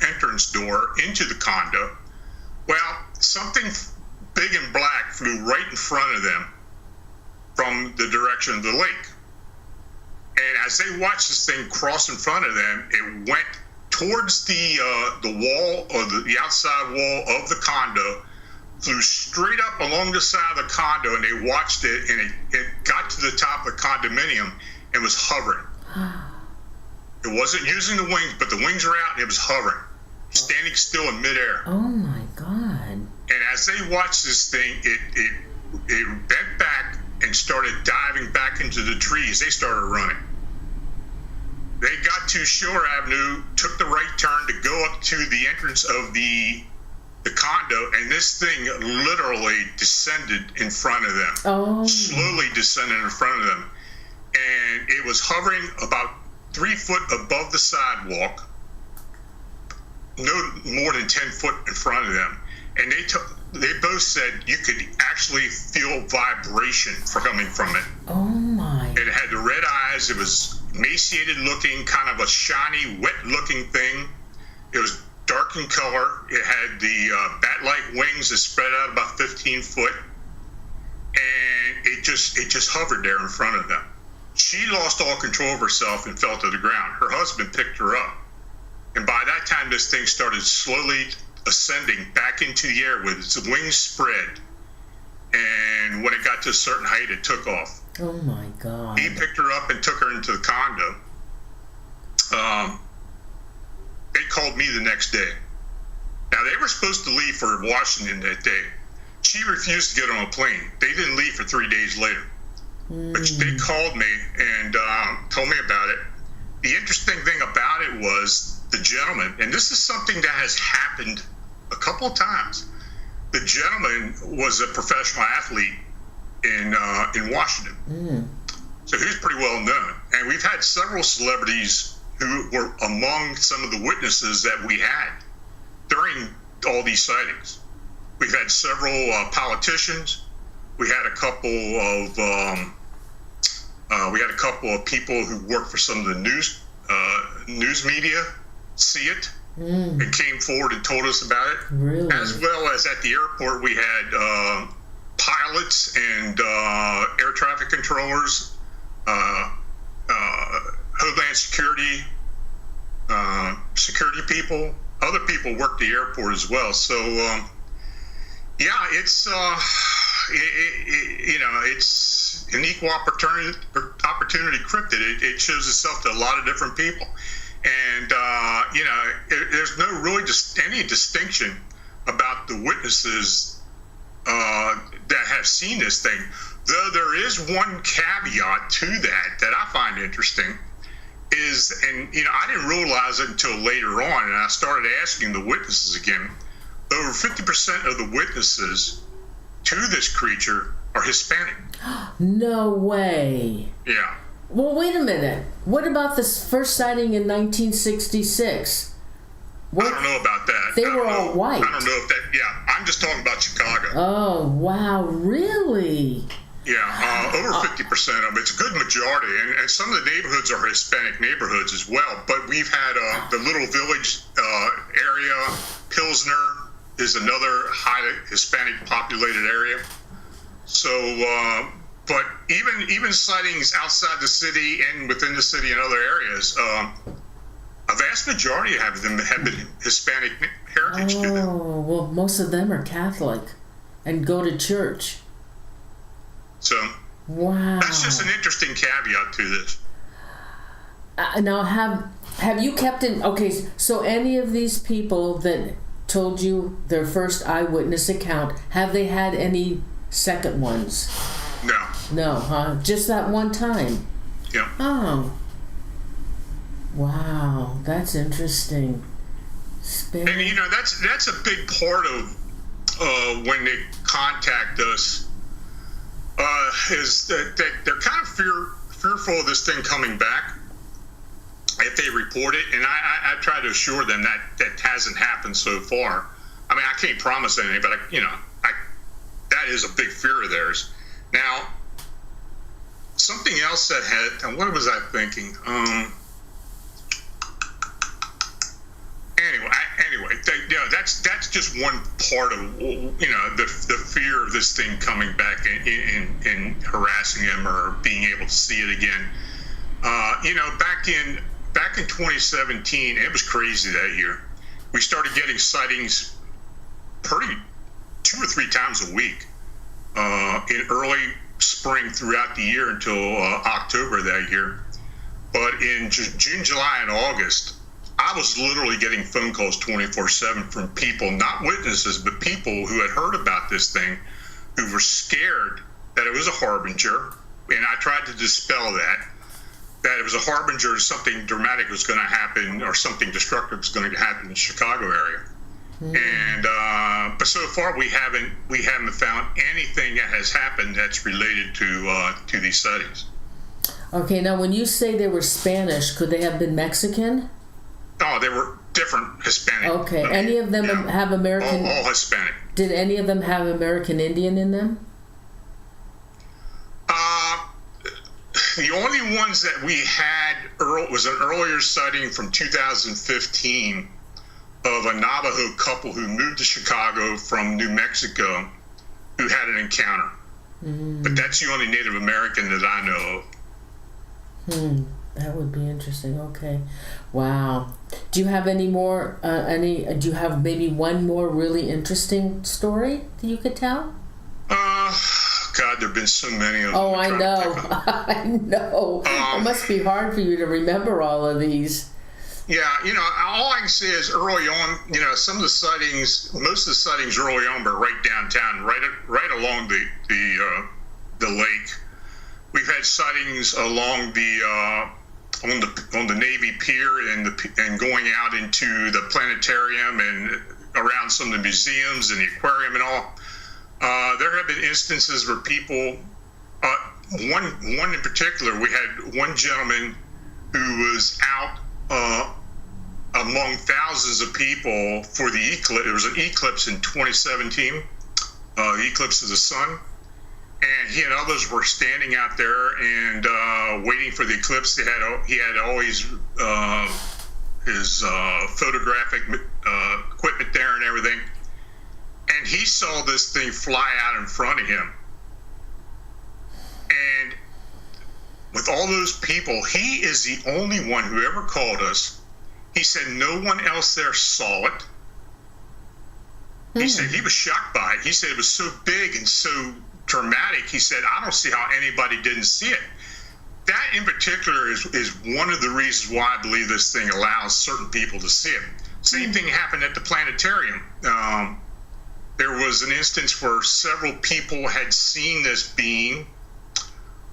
Speaker 2: entrance door into the condo. Well, something big and black flew right in front of them from the direction of the lake. And as they watched this thing cross in front of them, it went towards the wall, or the outside wall of the condo, flew straight up along the side of the condo, and they watched it, and it got to the top of the condominium and was hovering. It wasn't using the wings, but the wings were out, and it was hovering, standing still in midair.
Speaker 3: Oh my God.
Speaker 2: And as they watched this thing, it bent back and started diving back into the trees. They started running. They got to Shore Avenue, took the right turn to go up to the entrance of the condo, and this thing literally descended in front of them.
Speaker 3: Oh.
Speaker 2: Slowly descended in front of them. And it was hovering about 3 foot above the sidewalk, no more than 10 foot in front of them. And they both said you could actually feel vibration coming from it.
Speaker 3: Oh my.
Speaker 2: It had the red eyes. It was emaciated looking, kind of a shiny, wet looking thing. It was dark in color. It had the bat-like wings that spread out about 15 foot. And it just hovered there in front of them. She lost all control of herself and fell to the ground. Her husband picked her up. And by that time, this thing started slowly ascending back into the air with its wings spread. And when it got to a certain height, it took off.
Speaker 3: Oh my God.
Speaker 2: He picked her up and took her into the condo. They called me the next day. Now, they were supposed to leave for Washington that day. She refused to get on a plane. They didn't leave for 3 days later. But they called me and told me about it. The interesting thing about it was the gentleman, and this is something that has happened a couple of times. The gentleman was a professional athlete in Washington. So he was pretty well known. And we've had several celebrities who were among some of the witnesses that we had during all these sightings. We've had several politicians. We had a couple of people who worked for some of the news media see it and came forward and told us about it.
Speaker 3: Really? As
Speaker 2: well as at the airport, we had pilots and air traffic controllers, Homeland Security, security people. Other people work the airport as well. So, yeah, it's it's an equal opportunity cryptid. It shows itself to a lot of different people, and there's no really any distinction about the witnesses that have seen this thing. Though there is one caveat to that I find interesting. I didn't realize it until later on, and I started asking the witnesses again. Over 50% of the witnesses to this creature are Hispanic.
Speaker 3: No way.
Speaker 2: Yeah.
Speaker 3: Well, wait a minute. What about this first sighting in 1966?
Speaker 2: I don't know about that.
Speaker 3: They were all white.
Speaker 2: I don't know if that, yeah. I'm just talking about Chicago.
Speaker 3: Oh, wow. Really?
Speaker 2: Yeah, over 50% of them. It's a good majority, and some of the neighborhoods are Hispanic neighborhoods as well. But we've had the Little Village area. Pilsner is another highly Hispanic populated area. So, but even sightings outside the city and within the city and other areas, a vast majority of them have been Hispanic heritage to them.
Speaker 3: Oh, well, most of them are Catholic and go to church.
Speaker 2: So,
Speaker 3: wow.
Speaker 2: That's just an interesting caveat to this.
Speaker 3: Now, have you kept in... Okay, so any of these people that told you their first eyewitness account, have they had any second ones?
Speaker 2: No.
Speaker 3: No, huh? Just that one time?
Speaker 2: Yeah.
Speaker 3: Oh. Wow, that's interesting.
Speaker 2: And, that's a big part of when they contact us. Is that they're kind of fearful of this thing coming back if they report it, and I try to assure them that hasn't happened so far. I mean, I can't promise anything, but that is a big fear of theirs. Now, something else that had, what was I thinking? Anyway, that's just one part of the fear of this thing coming back and harassing them or being able to see it again. Back in 2017, it was crazy that year. We started getting sightings pretty 2 or 3 times a week in early spring throughout the year until October that year. But in June, July, and August, I was literally getting phone calls 24/7 from people, not witnesses, but people who had heard about this thing, who were scared that it was a harbinger. And I tried to dispel that it was a harbinger of something dramatic was going to happen or something destructive was going to happen in the Chicago area. And but so far we haven't found anything that has happened that's related to these sightings.
Speaker 3: Okay, now when you say they were Spanish, could they have been Mexican?
Speaker 2: Oh, they were different Hispanic.
Speaker 3: Okay. Any of them have American...
Speaker 2: All Hispanic.
Speaker 3: Did any of them have American Indian in them?
Speaker 2: The only ones that we had was an earlier sighting from 2015 of a Navajo couple who moved to Chicago from New Mexico who had an encounter. But that's the only Native American that I know of.
Speaker 3: That would be interesting. Okay. Wow. Do you have any more, do you have maybe one more really interesting story that you could tell?
Speaker 2: God, there have been so many of them.
Speaker 3: Oh, I know. I know. It must be hard for you to remember all of these.
Speaker 2: Yeah, all I can say is early on, some of the sightings, most of the sightings early on were right downtown, right along the lake. We've had sightings along on the Navy Pier and going out into the planetarium and around some of the museums and the aquarium and all. There have been instances where people, one in particular, we had one gentleman who was out among thousands of people for the eclipse. There was an eclipse in 2017, the eclipse of the sun. And he and others were standing out there and waiting for the eclipse. He had always his photographic equipment there and everything. And he saw this thing fly out in front of him. And with all those people, he is the only one who ever called us He said no one else there saw it. He said he was shocked by it. He said it was so big and so dramatic. He said, I don't see how anybody didn't see it. That in particular is one of the reasons why I believe this thing allows certain people to see it. Same thing happened at the planetarium. There was an instance where several people had seen this being.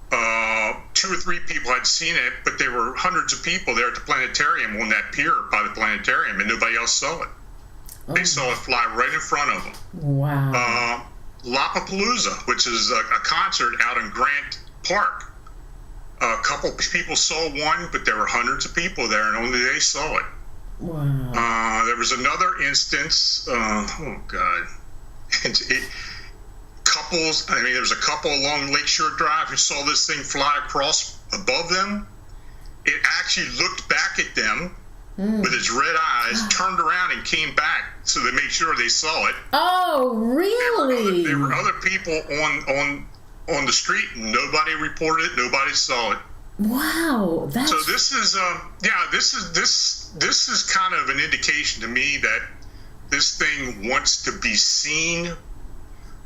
Speaker 2: 2 or 3 people had seen it, but there were hundreds of people there at the planetarium on that pier by the planetarium, and nobody else saw it. They saw it fly right in front of them.
Speaker 1: Wow.
Speaker 2: Lollapalooza, which is a concert out in Grant Park. A couple people saw one, but there were hundreds of people there, and only they saw it.
Speaker 1: Wow.
Speaker 2: There was another instance. Couples. I mean, there was a couple along Lakeshore Drive who saw this thing fly across above them. It actually looked back at them with its red eyes, turned around and came back, so they made sure they saw it.
Speaker 1: Oh, really?
Speaker 2: There were other people on the street, and nobody reported it. Nobody saw it.
Speaker 1: Wow, that's...
Speaker 2: So this is kind of an indication to me that this thing wants to be seen,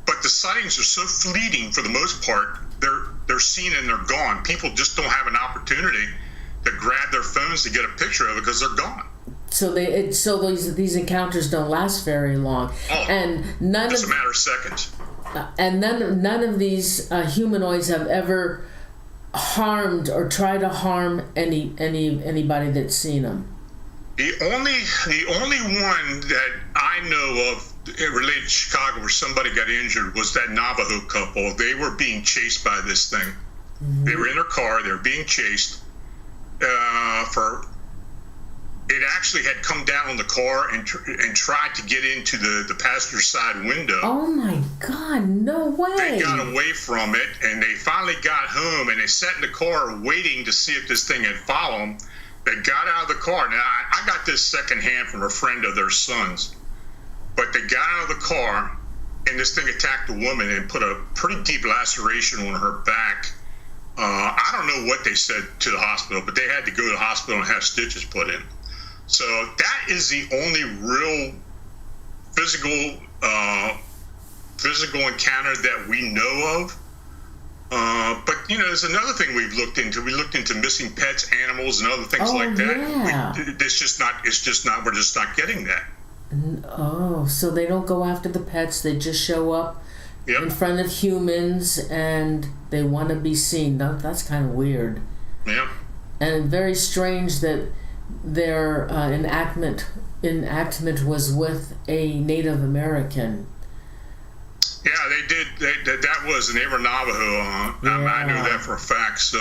Speaker 2: but the sightings are so fleeting for the most part. They're seen and they're gone. People just don't have an opportunity to grab their phones to get a picture of it because they're gone.
Speaker 1: So these encounters don't last very long, and
Speaker 2: it's a matter of seconds.
Speaker 1: And none of these humanoids have ever harmed or tried to harm anybody that's seen them.
Speaker 2: The only one that I know of related to Chicago where somebody got injured was that Navajo couple. They were being chased by this thing. Mm-hmm. They were in their car. They were being chased. It actually had come down on the car and tried to get into the passenger side window.
Speaker 1: Oh my God, no way.
Speaker 2: They got away from it, and they finally got home, and they sat in the car waiting to see if this thing had followed them. They got out of the car. Now, I got this secondhand from a friend of their son's, but they got out of the car, and this thing attacked the woman and put a pretty deep laceration on her back. I don't know what they said to the hospital, but they had to go to the hospital and have stitches put in. So that is the only real physical encounter that we know of. But there's another thing we've looked into. We looked into missing pets, animals, and other things like that.
Speaker 1: Yeah.
Speaker 2: It's just not. We're just not getting that.
Speaker 1: Oh, so they don't go after the pets. They just show up in front of humans, and they want to be seen. That's kind of weird.
Speaker 2: Yeah. And
Speaker 1: very strange that their enactment was with a Native American.
Speaker 2: Yeah, they did. That was, and they were Navajo. I know that for a fact. So,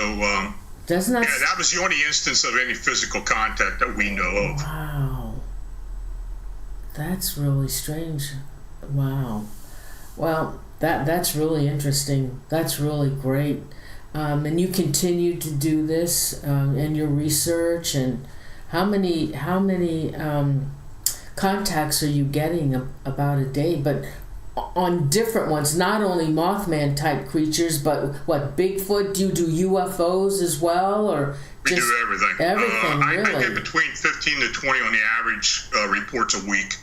Speaker 2: that was the only instance of any physical contact that we know of.
Speaker 1: Wow, that's really strange. Wow, well, that's really interesting. That's really great. And you continue to do this in your research. And how many contacts are you getting about a day? But on different ones, not only Mothman type creatures, but what, Bigfoot? Do you do UFOs as well, or
Speaker 2: we do everything?
Speaker 1: Everything, really.
Speaker 2: I get between 15 to 20 on the average reports a week.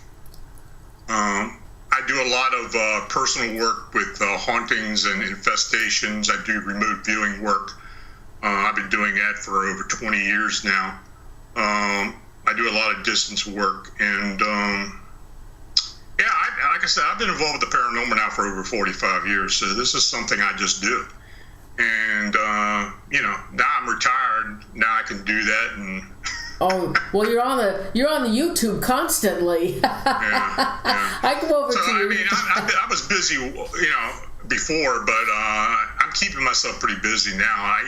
Speaker 2: I do a lot of personal work with hauntings and infestations. I do remote viewing work. I've been doing that for over 20 years now. I do a lot of distance work, and like I said, I've been involved with the paranormal now for over 45 years, so this is something I just do. And, now I'm retired, now I can do that. And
Speaker 1: oh, well, you're on the YouTube constantly. Yeah. I go over to you.
Speaker 2: I mean, I was busy, before, but I'm keeping myself pretty busy now. I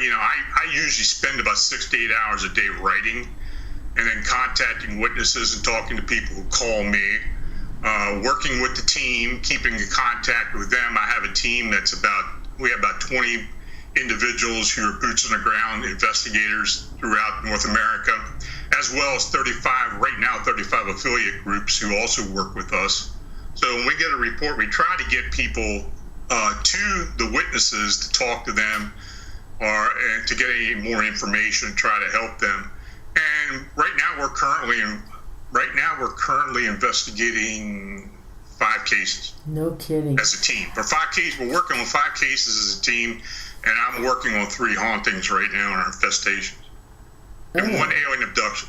Speaker 2: usually spend about 6 to 8 hours a day writing, and then contacting witnesses and talking to people who call me. Working with the team, keeping in contact with them. I have a team we have about 20 individuals who are boots on the ground investigators throughout North America, as well as 35 affiliate groups who also work with us. So when we get a report, we try to get people to the witnesses to talk to them or to get any more information, try to help them. And right now we're currently investigating 5 cases.
Speaker 3: No kidding.
Speaker 2: As a team. For 5 cases, we're working on 5 cases as a team, and I'm working on 3 hauntings right now in our infestations. And 1 alien abduction.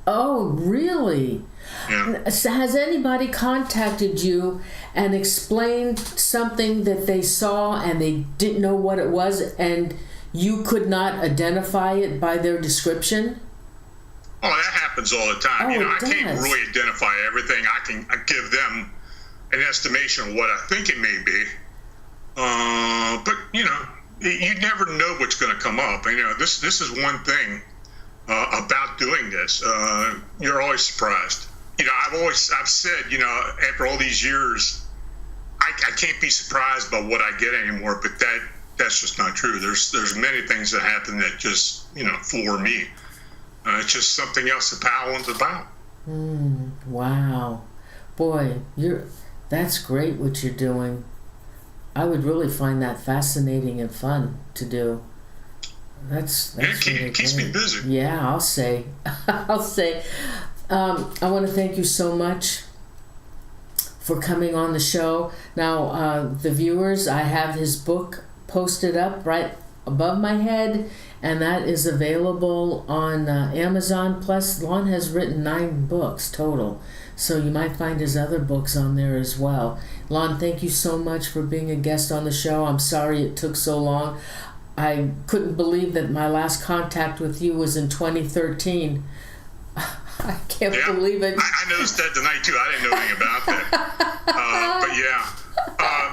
Speaker 3: Oh, really?
Speaker 2: Yeah.
Speaker 3: So has anybody contacted you and explained something that they saw and they didn't know what it was and you could not identify it by their description?
Speaker 2: Oh, that happens all the time.
Speaker 3: Oh,
Speaker 2: I
Speaker 3: it
Speaker 2: can't
Speaker 3: does.
Speaker 2: really identify everything. I give them an estimation of what I think it may be. But, you never know what's going to come up. This is one thing about doing this. You're always surprised. I've said, after all these years, I can't be surprised by what I get anymore, but that's just not true. There's many things that happen that just, floor me. It's just something else that Powell's about.
Speaker 3: Wow. Boy, that's great what you're doing. I would really find that fascinating and fun to do. That's
Speaker 2: it keeps me busy.
Speaker 3: Yeah, I'll say. I'll say. I want to thank you so much for coming on the show. Now, the viewers, I have his book posted up right above my head, and that is available on Amazon. Plus, Lon has written 9 books total, so you might find his other books on there as well. Lon, thank you so much for being a guest on the show. I'm sorry it took so long. I couldn't believe that my last contact with you was in 2013. I can't believe it.
Speaker 2: I noticed that tonight, too. I didn't know anything about that. But yeah,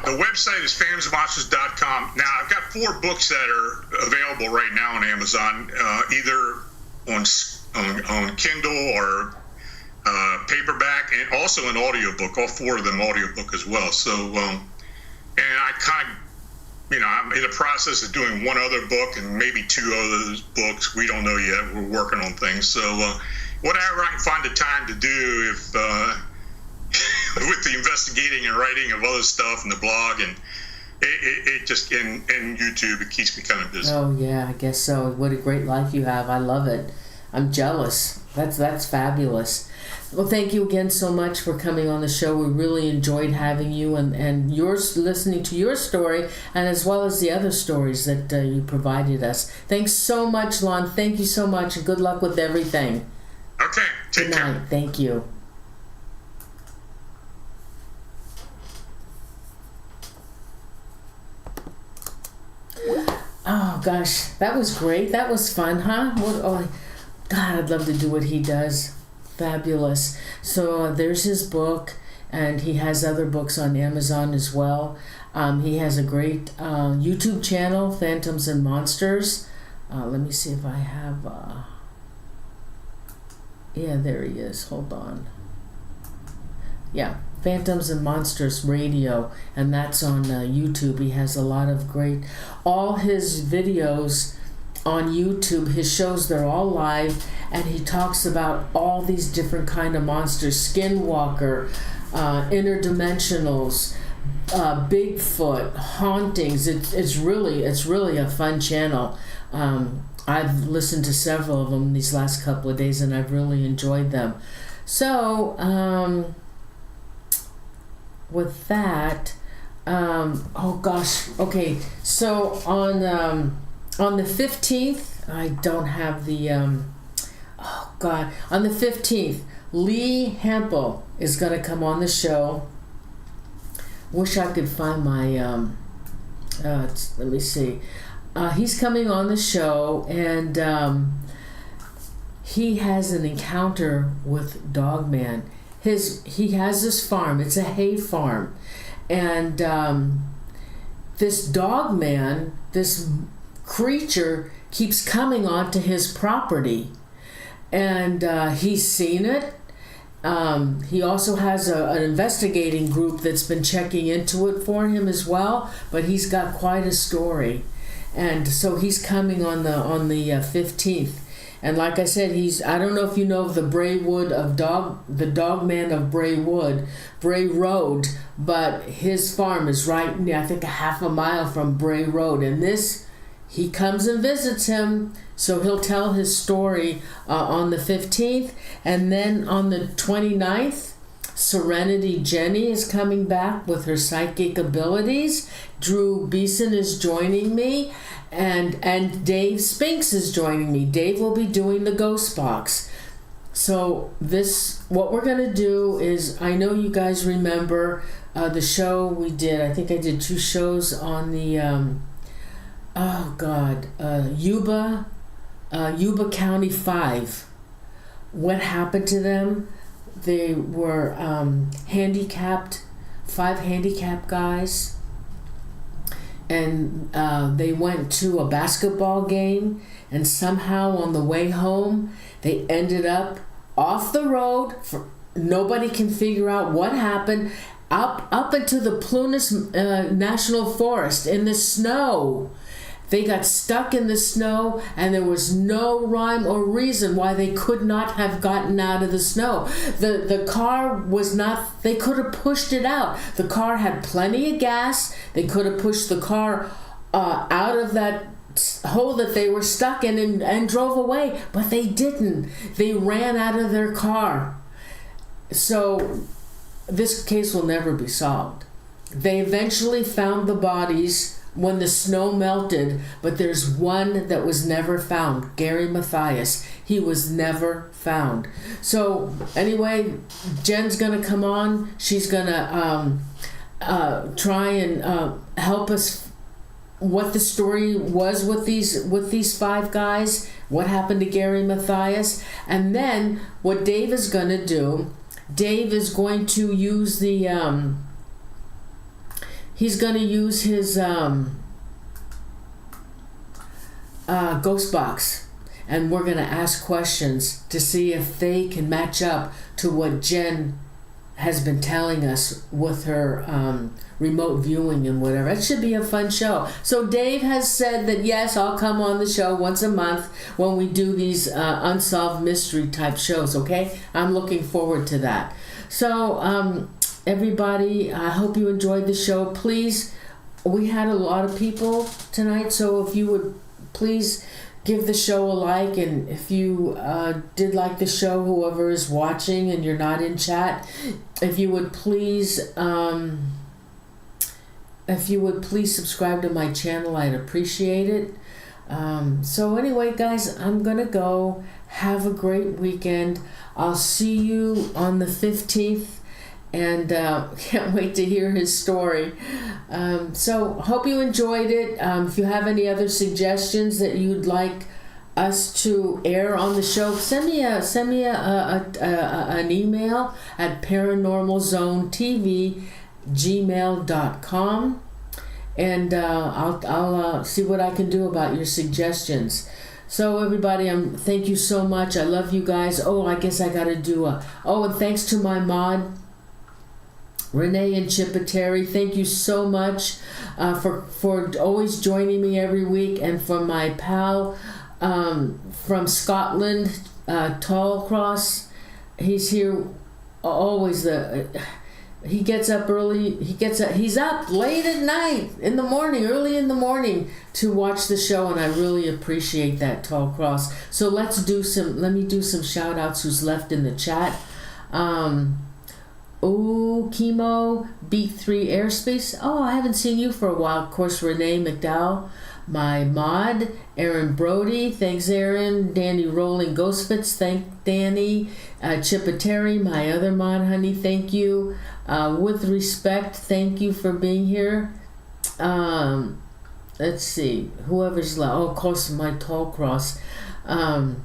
Speaker 2: the website is phantomsandmonsters.com. Now, I've got 4 books that are available right now on Amazon, either on Kindle or paperback, and also an audiobook, all 4 of them audiobook as well. So, and I kind of, I'm in the process of doing 1 other book and maybe 2 other books. We don't know yet. We're working on things. So, whatever I can find the time to do, if with the investigating and writing of other stuff and the blog, and it just and YouTube, it keeps me kind of busy.
Speaker 3: Oh yeah, I guess so. What a great life you have. I love it. I'm jealous. That's fabulous. Well, thank you again so much for coming on the show. We really enjoyed having you and yours, listening to your story, and as well as the other stories that you provided us. Thanks so much, Lon. Thank you so much, and good luck with everything.
Speaker 2: Okay, take care.
Speaker 3: Good night. Thank you. Oh gosh, that was great. That was fun, huh? God, I'd love to do what he does. Fabulous. So there's his book, and he has other books on Amazon as well. He has a great YouTube channel, Phantoms and Monsters. Let me see if I have... yeah, there he is. Hold on. Yeah, Phantoms and Monsters Radio, and that's on YouTube. He has a lot of great... All his videos on YouTube, his shows, they're all live, and he talks about all these different kind of monsters: skinwalker, interdimensionals, Bigfoot, hauntings. It's really a fun channel. I've listened to several of them these last couple of days, and I've really enjoyed them. So with that, oh gosh, okay. So on the 15th, I don't have the, oh God, on the 15th, Lee Hempel is going to come on the show. Wish I could find my, let me see. He's coming on the show, and he has an encounter with Dogman. He has this farm. It's a hay farm. And this Dogman, this creature, keeps coming onto his property, and he's seen it. He also has an investigating group that's been checking into it for him as well, but he's got quite a story, and so he's coming on the 15th. And like I said, I don't know if you know of the the Dogman of Bray Road, but his farm is right, I think, a half a mile from Bray Road, and this
Speaker 1: he comes and visits him, so he'll tell his story on the 15th. And then on the 29th, Serenity Jenny is coming back with her psychic abilities. Drew Beeson is joining me, and Dave Spinks is joining me. Dave will be doing the Ghost Box. So what we're going to do is, I know you guys remember the show we did. I think I did 2 shows on the, Yuba County 5. What happened to them? They were handicapped, 5 handicapped guys. And they went to a basketball game, and somehow on the way home, they ended up off the road. Nobody can figure out what happened. Up into the Plumas National Forest in the snow. They got stuck in the snow, and there was no rhyme or reason why they could not have gotten out of the snow. The car was not, they could have pushed it out. The car had plenty of gas. They could have pushed the car out of that hole that they were stuck in and drove away, but they didn't. They ran out of their car. So this case will never be solved. They eventually found the bodies when the snow melted, but there's one that was never found, Gary Mathias. He was never found. So anyway, Jen's gonna come on. She's gonna try and help us what the story was with these 5 guys, what happened to Gary Mathias. And then what Dave is gonna do, Dave is going to use the he's going to use his ghost box, and we're going to ask questions to see if they can match up to what Jen has been telling us with her remote viewing and whatever. It should be a fun show. So Dave has said that yes, I'll come on the show once a month when we do these unsolved mystery type shows, okay? I'm looking forward to that. So everybody, I hope you enjoyed the show. Please, we had a lot of people tonight, so if you would please give the show a like, and if you did like the show, whoever is watching and you're not in chat, if you would please subscribe to my channel, I'd appreciate it. So anyway, guys, I'm gonna go. Have a great weekend. I'll see you on the 15th, and can't wait to hear his story. So hope you enjoyed it. If you have any other suggestions that you'd like us to air on the show, send me an email at ParanormalZoneTV@gmail.com, and I'll see what I can do about your suggestions. So everybody, thank you so much. I love you guys. Oh, I guess I gotta do and thanks to my mod, Renee and Chipeteri. Thank you so much for always joining me every week, and for my pal from Scotland, Tallcross. He's here always. He gets up early. He's up late at night, early in the morning to watch the show, and I really appreciate that, Tallcross. So let me do some shout outs who's left in the chat. Chemo, Beat 3 Airspace. Oh, I haven't seen you for a while. Of course, Renee McDowell, my mod, Aaron Brody. Thanks, Aaron. Danny Rolling Ghostfits. Thank Danny. Chipeteri, my other mod, honey. Thank you. With respect, thank you for being here. Let's see. Whoever's left. Oh, of course, my tall cross. Who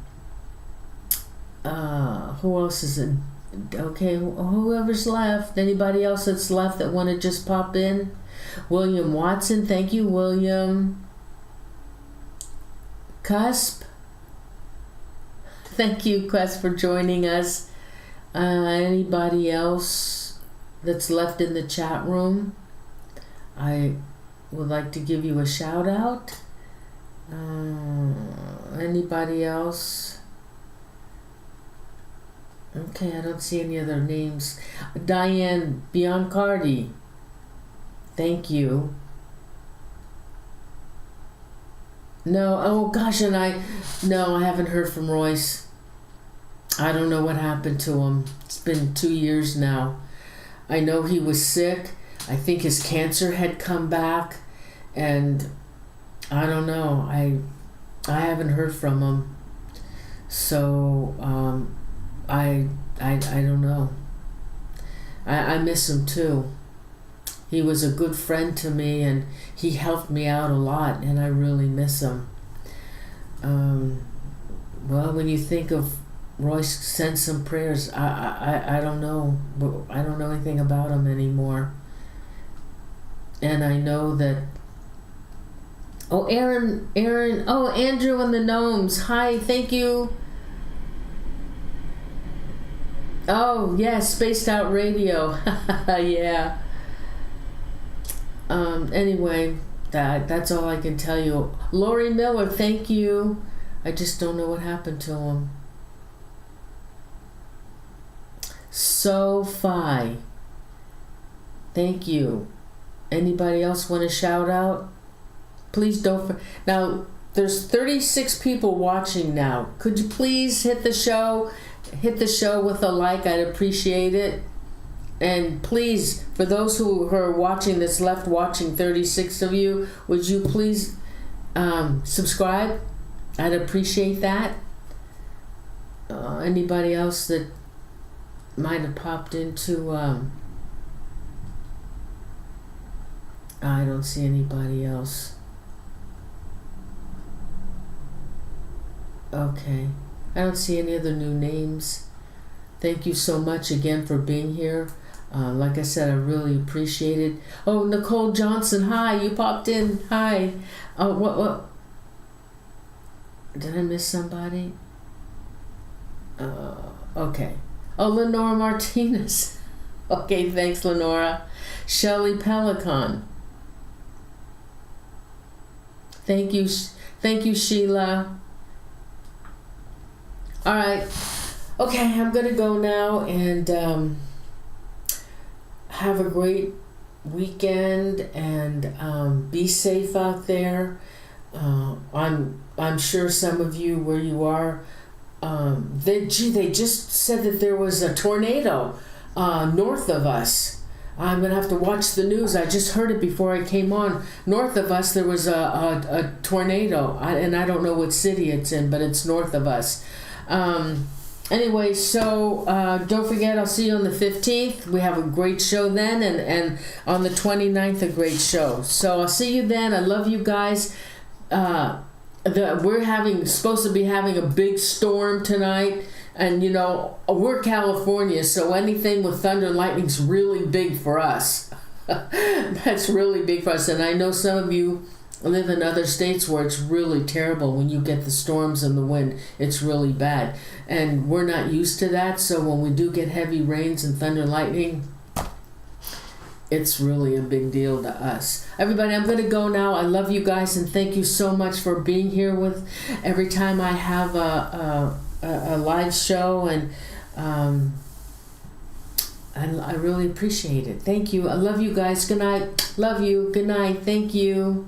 Speaker 1: else is in? Okay, whoever's left. Anybody else that's left that want to just pop in? William Watson, thank you, William. Cusp, thank you, Cusp, for joining us. Anybody else that's left in the chat room, I would like to give you a shout out. Anybody else? Okay, I don't see any other names. Diane Biancardi, thank you.
Speaker 3: No, oh gosh, no, I haven't heard from Royce. I don't know what happened to him. It's been 2 years now. I know he was sick. I think his cancer had come back, and I don't know. I haven't heard from him. So I don't know. I miss him too. He was a good friend to me, and he helped me out a lot, and I really miss him. Well, when you think of Royce, send some prayers. I don't know. I don't know anything about him anymore. And I know that... Oh, Aaron. Oh, Andrew and the Gnomes. Hi, thank you. Oh, yeah, Spaced Out Radio. Yeah. Anyway, that's all I can tell you. Lori Miller, thank you. I just don't know what happened to him. Syfy, thank you. Anybody else want to shout out? Please don't. Now, there's 36 people watching now. Could you please hit the show with a like? I'd appreciate it. And please, for those who are watching that's left watching, 36 of you, would you please subscribe? I'd appreciate that. Anybody else that might have popped into... I don't see anybody else. Okay. I don't see any other new names. Thank you so much again for being here. Like I said, I really appreciate it. Oh, Nicole Johnson, hi. You popped in. Hi. What? Did I miss somebody? Okay. Oh, Lenora Martinez. Okay, thanks, Lenora. Shelley Pelican. Thank you, Sheila. All right. Okay, I'm going to go now and have a great weekend and be safe out there. I'm sure some of you where you are, they just said that there was a tornado north of us. I'm going to have to watch the news. I just heard it before I came on. North of us, there was a tornado, and I don't know what city it's in, but it's north of us. Anyway, so don't forget, I'll see you on the 15th. We have a great show then, and on the 29th, a great show. So I'll see you then. I love you guys. We're supposed to be having a big storm tonight. And, we're California, so anything with thunder and lightning's really big for us. That's really big for us. And I know some of you live in other states where it's really terrible when you get the storms and the wind. It's really bad. And we're not used to that, so when we do get heavy rains and thunder and lightning, it's really a big deal to us. Everybody, I'm going to go now. I love you guys, and thank you so much for being here with every time I have a live show, and I really appreciate it. Thank you. I love you guys. Good night. Love you. Good night. Thank you.